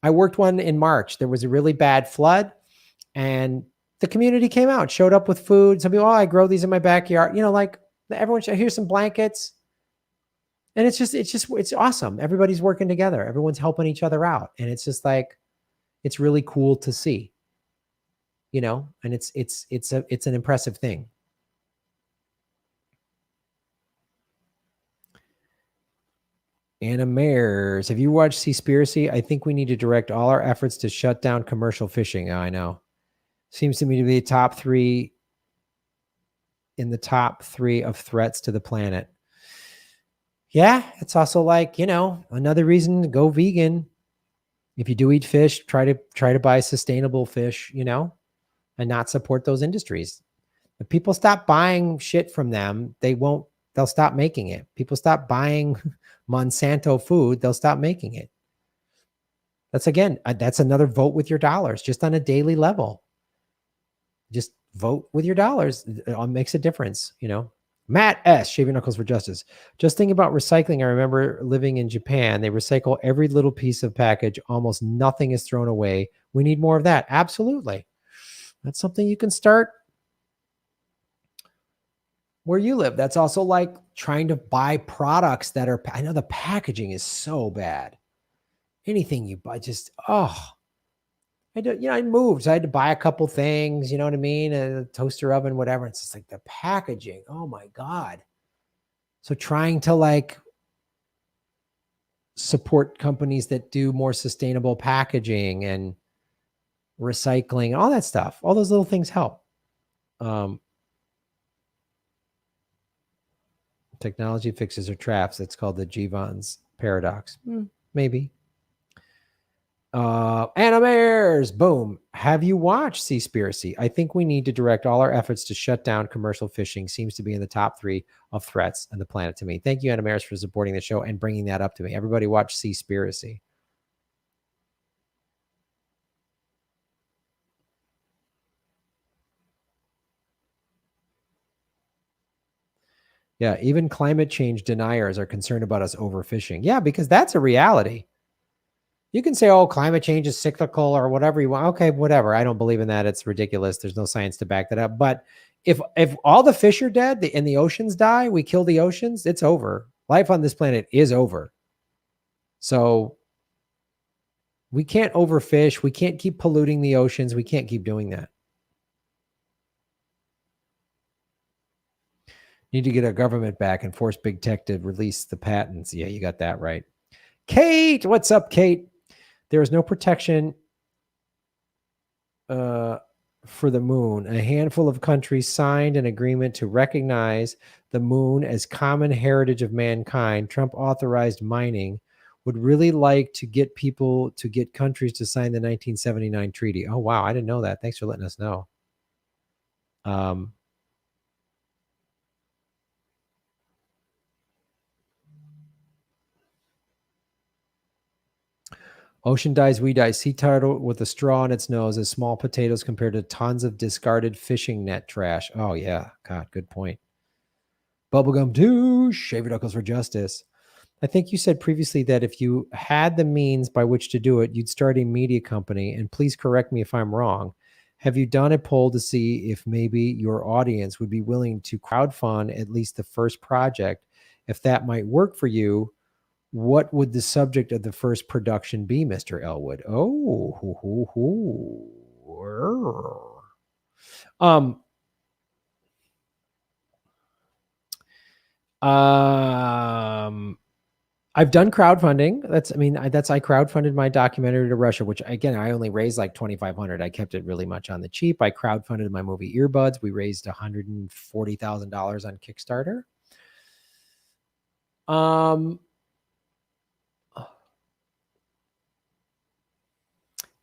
I worked one in March. There was a really bad flood, and the community came out, showed up with food. Some people, I grow these in my backyard. You know, like everyone, here's some blankets. And it's awesome. Everybody's working together. Everyone's helping each other out. And it's just like, it's really cool to see, you know, and it's an impressive thing. Anna Mayers, have you watched Seaspiracy? I think we need to direct all our efforts to shut down commercial fishing. I know. Seems to me to be in the top three of threats to the planet. Yeah, it's also like, you know, another reason to go vegan. If you do eat fish, try to buy sustainable fish, you know, and not support those industries. If people stop buying shit from them, they'll stop making it. People stop buying Monsanto food, they'll stop making it. That's another vote with your dollars, just on a daily level. Just vote with your dollars. It all makes a difference, you know. Matt S. Shaving Knuckles for Justice. Just thinking about recycling. I remember living in Japan. They recycle every little piece of package. Almost nothing is thrown away. We need more of that. Absolutely. That's something you can start where you live. That's also like trying to buy products that are, I know the packaging is so bad. Anything you buy, just, I moved. So I had to buy a couple things, you know what I mean? A toaster oven, whatever. It's just like the packaging. Oh my God. So trying to like support companies that do more sustainable packaging and recycling, all that stuff, all those little things help. Technology fixes or traps. It's called the Jevons paradox. Maybe. Animaires, boom. Have you watched Seaspiracy? I think we need to direct all our efforts to shut down commercial fishing. Seems to be in the top 3 of threats on the planet to me. Thank you, Animaires, for supporting the show and bringing that up to me. Everybody watch Seaspiracy. Yeah, even climate change deniers are concerned about us overfishing. Yeah, because that's a reality. You can say, oh, climate change is cyclical or whatever you want. Okay, whatever. I don't believe in that. It's ridiculous. There's no science to back that up. But if all the fish are dead and the oceans die, we kill the oceans, it's over. Life on this planet is over. So we can't overfish. We can't keep polluting the oceans. We can't keep doing that. Need to get our government back and force big tech to release the patents. Yeah, you got that right. Kate, what's up, Kate? There is no protection for the moon. A handful of countries signed an agreement to recognize the moon as common heritage of mankind. Trump authorized mining. Would really like to get countries to sign the 1979 treaty. Oh, wow. I didn't know that. Thanks for letting us know. Ocean dies, we die. Sea turtle with a straw in its nose as small potatoes compared to tons of discarded fishing net trash. Oh, yeah. God, good point. Bubblegum douche. Shaved Knuckles for Justice. I think you said previously that if you had the means by which to do it, you'd start a media company. And please correct me if I'm wrong. Have you done a poll to see if maybe your audience would be willing to crowdfund at least the first project? If that might work for you, what would the subject of the first production be, Mr. Elwood? I've done crowdfunding. I crowdfunded my documentary to Russia, which again, I only raised like $2,500. I kept it really much on the cheap. I crowdfunded my movie Earbuds. We raised $140,000 on Kickstarter.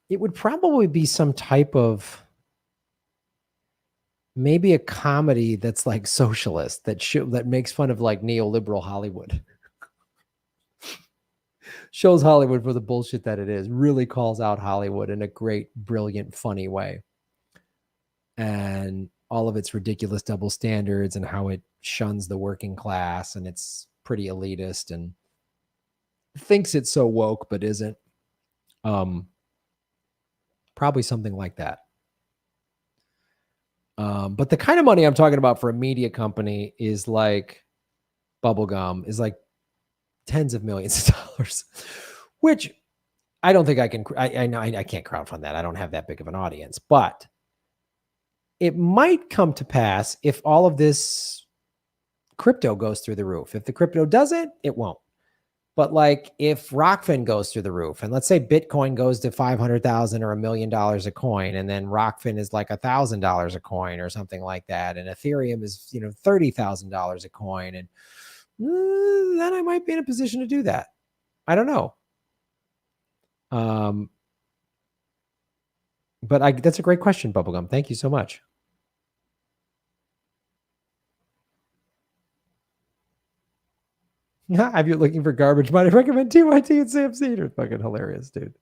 It would probably be some type of maybe a comedy that's like socialist that makes fun of like neoliberal Hollywood. Shows Hollywood for the bullshit that it is, really calls out Hollywood in a great, brilliant, funny way. And all of its ridiculous double standards and how it shuns the working class and it's pretty elitist and thinks it's so woke, but isn't. Probably something like that. But the kind of money I'm talking about for a media company is like bubblegum, is like tens of millions of dollars, which I don't think I can. I know I can't crowdfund that. I don't have that big of an audience, but it might come to pass if all of this crypto goes through the roof. If the crypto doesn't, it won't. But like if Rockfin goes through the roof, and let's say Bitcoin goes to 500,000 or $1 million a coin, and then Rockfin is like $1,000 a coin or something like that, and Ethereum is $30,000 a coin, and then I might be in a position to do that. I don't know. But that's a great question, Bubblegum. Thank you so much. If you're looking for garbage money, recommend TYT and Sam Cedar. Fucking hilarious, dude.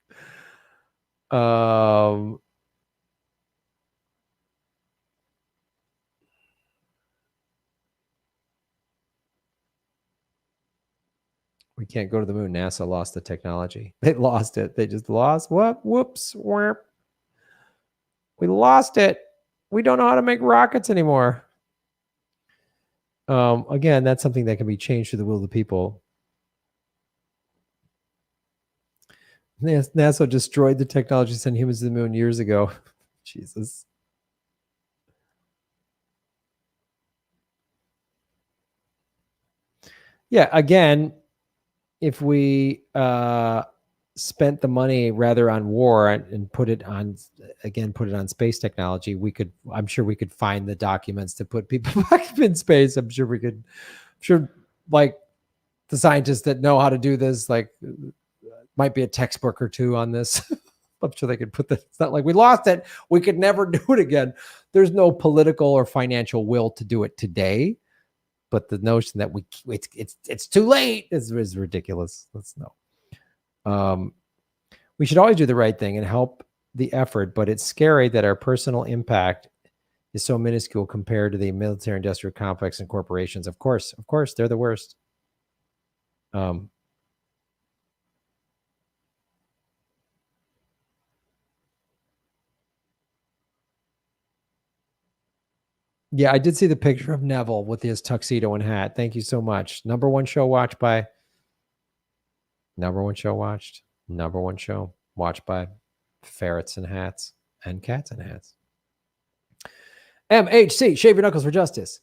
We can't go to the moon. NASA lost the technology. They lost it. They just lost. What? Whoops. Whap. We lost it. We don't know how to make rockets anymore. Again, that's something that can be changed through the will of the people. NASA destroyed the technology to send humans to the moon years ago. Jesus. Yeah, again, if we spent the money rather on war and put it on space technology, I'm sure we could find the documents to put people back up in space. I'm sure like the scientists that know how to do this, like might be a textbook or two on this. I'm sure they could put that. It's not like we lost it. We could never do it again. There's no political or financial will to do it today. But the notion that it's too late is ridiculous. Let's know. We should always do the right thing and help the effort, but it's scary that our personal impact is so minuscule compared to the military industrial complex and corporations. Of course, they're the worst. Yeah, I did see the picture of Neville with his tuxedo and hat. Thank you so much. Number one show watched by ferrets and hats and cats and hats. MHC, shave your knuckles for justice.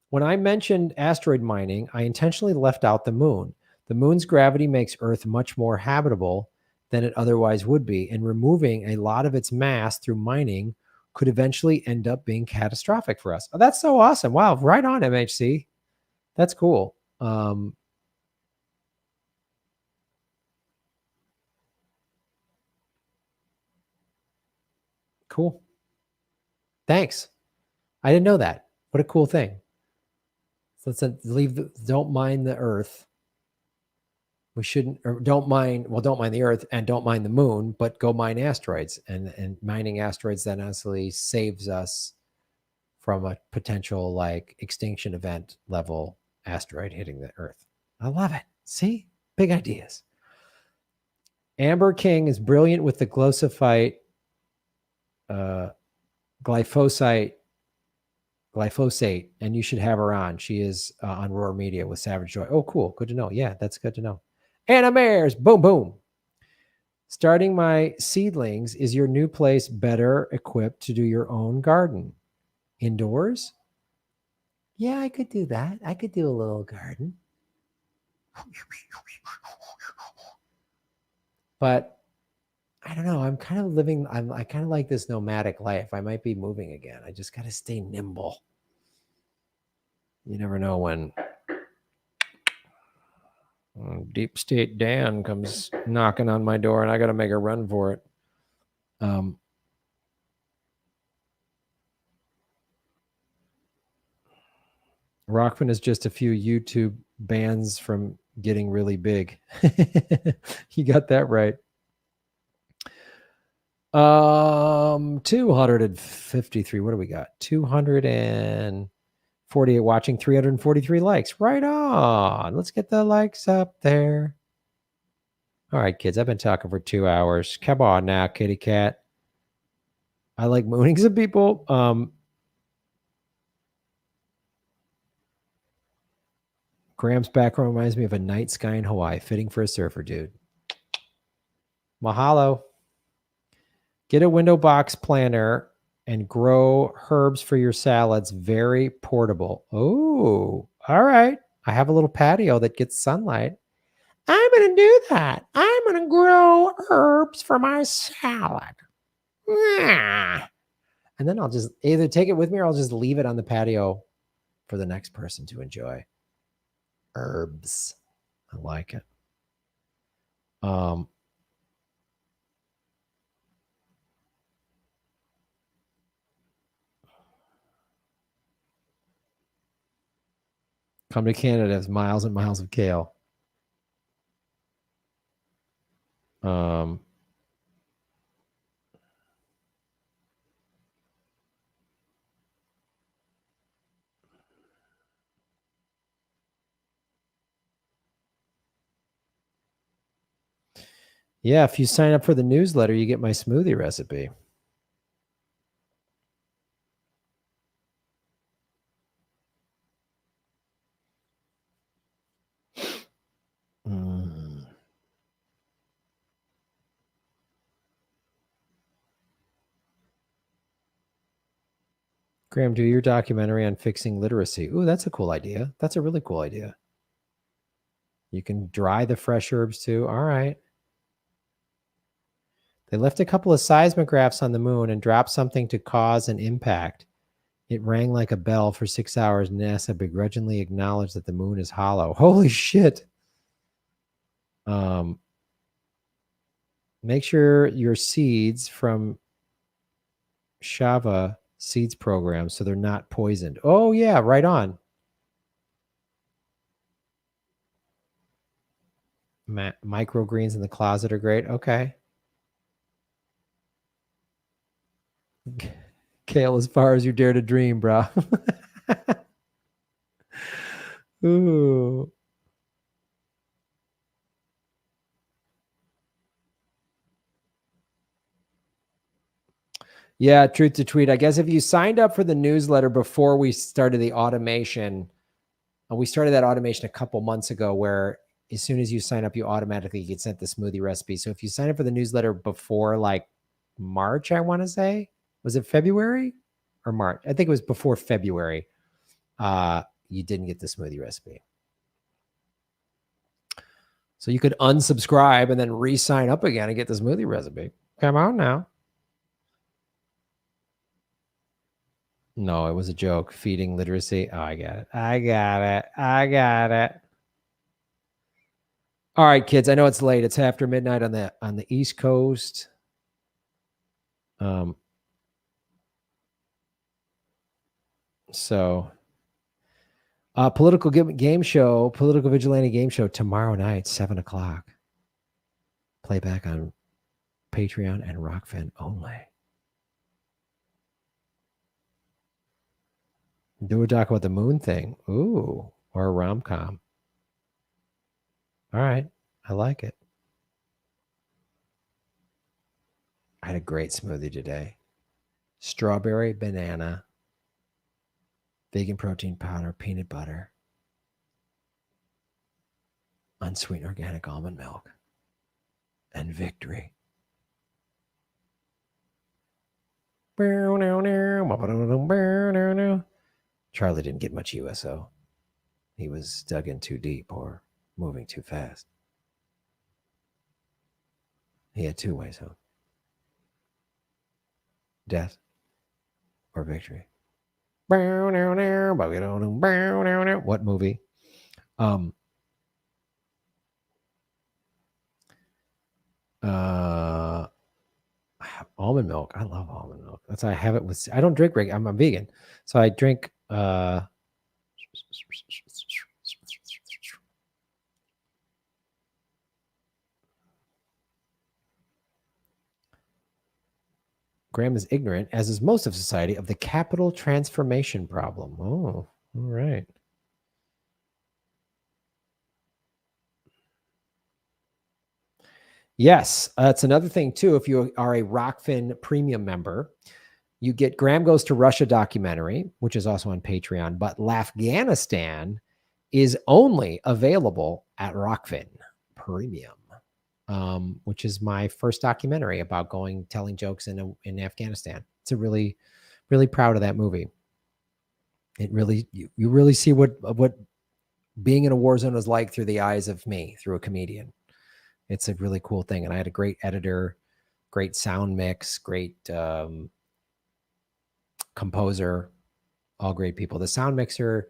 When I mentioned asteroid mining, I intentionally left out the moon. The moon's gravity makes Earth much more habitable than it otherwise would be, and removing a lot of its mass through mining could eventually end up being catastrophic for us. Oh, that's so awesome. Wow. Right on, MHC. That's cool. Cool. Thanks. I didn't know that. What a cool thing. So let's don't mine the Earth. We shouldn't, or don't mine the Earth and don't mine the moon, but go mine asteroids. And mining asteroids then actually saves us from a potential like extinction event level asteroid hitting the Earth. I love it. See? Big ideas. Amber King is brilliant with the glyphosate, and you should have her on. She is on Roar Media with Savage Joy. Oh, cool. Good to know. Yeah, that's good to know. Anna Mayers, boom, boom. Starting my seedlings, is your new place better equipped to do your own garden? Indoors? Yeah, I could do that. I could do a little garden. But I don't know. I'm kind of living, I kind of like this nomadic life. I might be moving again. I just got to stay nimble. You never know when Deep State Dan comes knocking on my door and I got to make a run for it. Rockfin is just a few YouTube bans from getting really big. You got that right. 253. What do we got? 248 watching, 343 likes. Right on. Let's get the likes up there. All right, kids. I've been talking for 2 hours. Come on now, kitty cat. I like mooning some people. Graham's background reminds me of a night sky in Hawaii, fitting for a surfer dude. Mahalo. Get a window box planter and grow herbs for your salads. Very portable. Oh, all right. I have a little patio that gets sunlight. I'm going to do that. I'm going to grow herbs for my salad. And then I'll just either take it with me or I'll just leave it on the patio for the next person to enjoy. Herbs. I like it. Come to Canada, has miles and miles of kale. Yeah, if you sign up for the newsletter, you get my smoothie recipe. Mm. Graham, do your documentary on fixing literacy. Ooh, that's a cool idea. That's a really cool idea. You can dry the fresh herbs too. All right. They left a couple of seismographs on the moon and dropped something to cause an impact. It rang like a bell for 6 hours. NASA begrudgingly acknowledged that the moon is hollow. Holy shit. Make sure your seeds from Shava seeds program so they're not poisoned. Oh, yeah, right on. Microgreens in the closet are great. Okay. Kale, as far as you dare to dream, bro. Ooh. Yeah, truth to tweet. I guess if you signed up for the newsletter before we started the automation, and we started that automation a couple months ago where as soon as you sign up, you automatically get sent the smoothie recipe. So if you sign up for the newsletter before like March, I want to say, was it February or March? I think it was before February. You didn't get the smoothie recipe. So you could unsubscribe and then re-sign up again and get the smoothie recipe. Come on now. No, it was a joke. Feeding literacy. Oh, I got it. I got it. All right, kids. I know it's late. It's after midnight on the East Coast. So political vigilante game show tomorrow night, 7:00. Playback on Patreon and Rockfin only. Do a doc about the moon thing. Ooh, or a rom-com. All right. I like it. I had a great smoothie today. Strawberry, banana, vegan protein powder, peanut butter, unsweetened organic almond milk, and victory. Charlie didn't get much USO. He was dug in too deep or moving too fast. He had two ways home. Death or victory. What movie? Almond milk. I love almond milk. That's why I have it with. I don't drink regular. I'm a vegan, so I drink. Graham is ignorant, as is most of society, of the capital transformation problem. Oh, all right. Yes, that's another thing too. If you are a Rockfin premium member, you get Graham Goes to Russia documentary, which is also on Patreon, but Afghanistan is only available at Rockfin Premium, which is my first documentary about telling jokes in Afghanistan. It's a really, really proud of that movie. It really, you really see what being in a war zone is like through the eyes of me, through a comedian. It's a really cool thing. And I had a great editor, great sound mix, great composer, all great people. The sound mixer,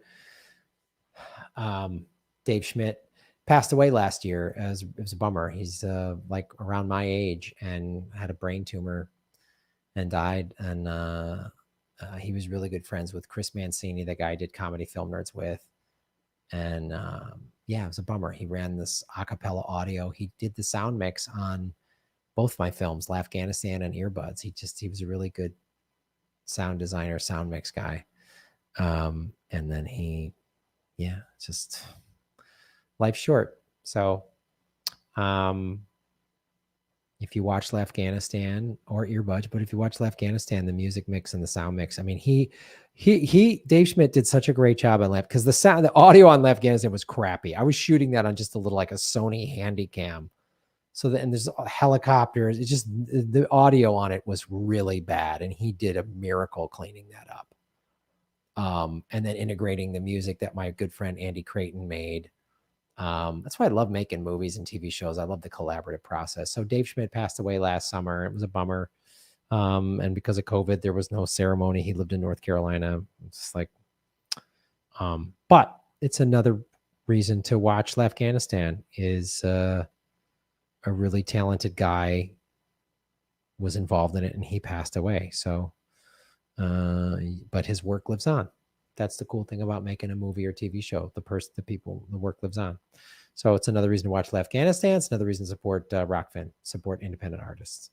Dave Schmidt, passed away last year. It was a bummer. He's like around my age and had a brain tumor and died. And he was really good friends with Chris Mancini, the guy I did Comedy Film Nerds with. And yeah, it was a bummer. He ran this a cappella audio. He did the sound mix on both my films, Afghanistan and Earbuds. He was a really good sound designer, sound mix guy. And then just life's short. So If you watch Afghanistan or Earbuds, but if you watch Afghanistan, the music mix and the sound mix, I mean, Dave Schmidt did such a great job on Left because the audio on Afghanistan was crappy. I was shooting that on just a little like a Sony Handycam. So and there's helicopters. It's just the audio on it was really bad, and he did a miracle cleaning that up. And then integrating the music that my good friend Andy Creighton made. That's why I love making movies and TV shows. I love the collaborative process. So Dave Schmidt passed away last summer. It was a bummer. And because of COVID, there was no ceremony. He lived in North Carolina. It's just like, but it's another reason to watch Afghanistan is a really talented guy was involved in it and he passed away. So, but his work lives on. That's the cool thing about making a movie or TV show. The work lives on. So it's another reason to watch Afghanistan. It's another reason to support Rockfin, support independent artists.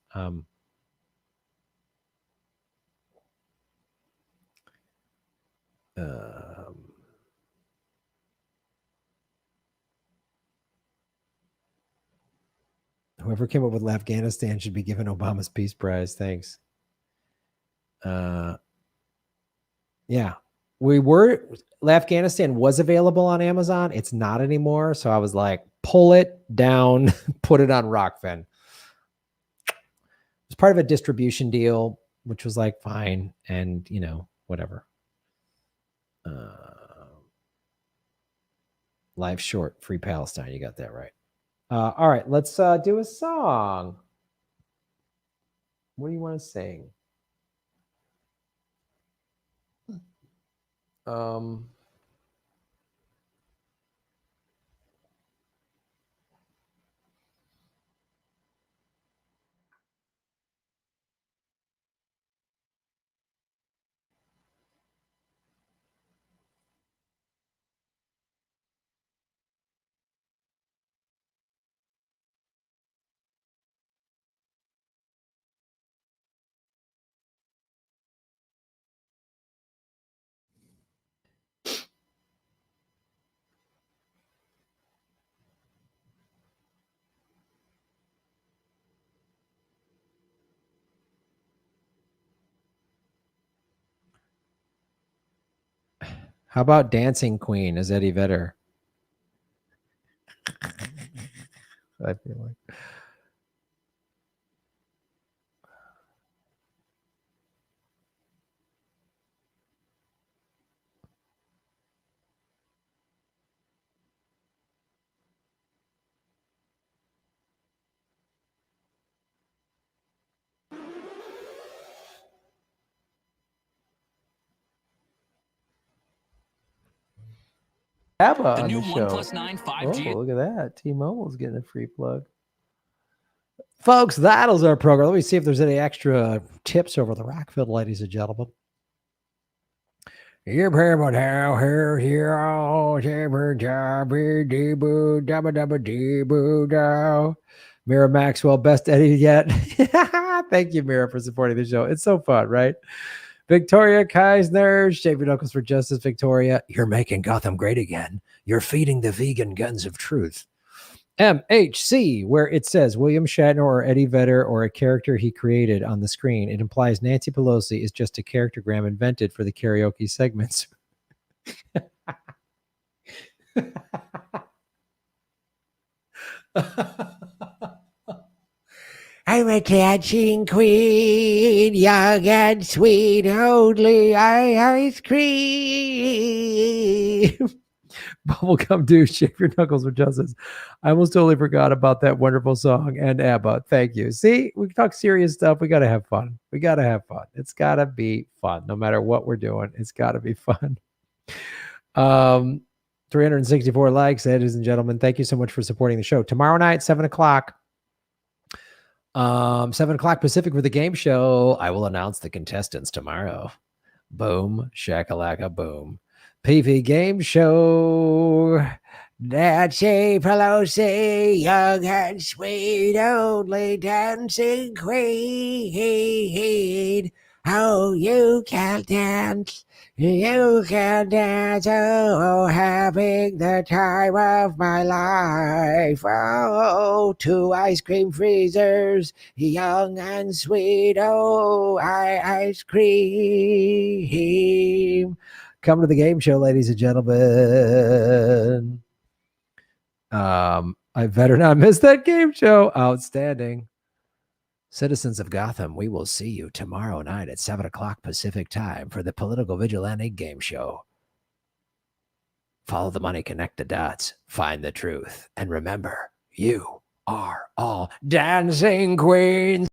Whoever came up with Afghanistan should be given Obama's Peace Prize. Thanks. Yeah. Afghanistan was available on Amazon. It's not anymore. So I was like, pull it down, put it on Rockfin. It was part of a distribution deal, which was like fine. And, whatever. Life short, free Palestine. You got that right. All right, let's do a song. What do you want to sing? How about Dancing Queen as Eddie Vedder? I feel like. ABBA The on new the show. OnePlus 9 5G. Oh, look at that. T-Mobile's getting a free plug. Folks, that'll our program. Let me see if there's any extra tips over the Rockfield, ladies and gentlemen. Mira Maxwell, best Eddie yet. Thank you, Mira, for supporting the show. It's so fun, right? Victoria Keisner, Shave Your Knuckles for Justice. Victoria, you're making Gotham great again. You're feeding the vegan guns of truth. MHC, where it says William Shatner or Eddie Vedder or a character he created on the screen, it implies Nancy Pelosi is just a charactergram invented for the karaoke segments. I'm a dancing queen, young and sweet, only ice cream. Bubblegum Dude, Shave Your Knuckles for Justice. I almost totally forgot about that wonderful song and ABBA. Thank you. See, we talk serious stuff. We got to have fun. We got to have fun. It's got to be fun. No matter what we're doing, it's got to be fun. 364 likes, ladies and gentlemen. Thank you so much for supporting the show. Tomorrow night, 7 o'clock. 7 o'clock Pacific for the game show. I will announce the contestants tomorrow. Boom, shakalaka, boom. PV game show. Nancy Pelosi, young and sweet, only dancing queen. Oh, you can dance. You can dance. Oh, having the time of my life. Oh, 2 ice cream freezers, young and sweet. Oh, ice cream. Come to the game show, ladies and gentlemen. I better not miss that game show. Outstanding. Citizens of Gotham, we will see you tomorrow night at 7 o'clock Pacific time for the Political Vigilante game show. Follow the money, connect the dots, find the truth, and remember, you are all dancing queens.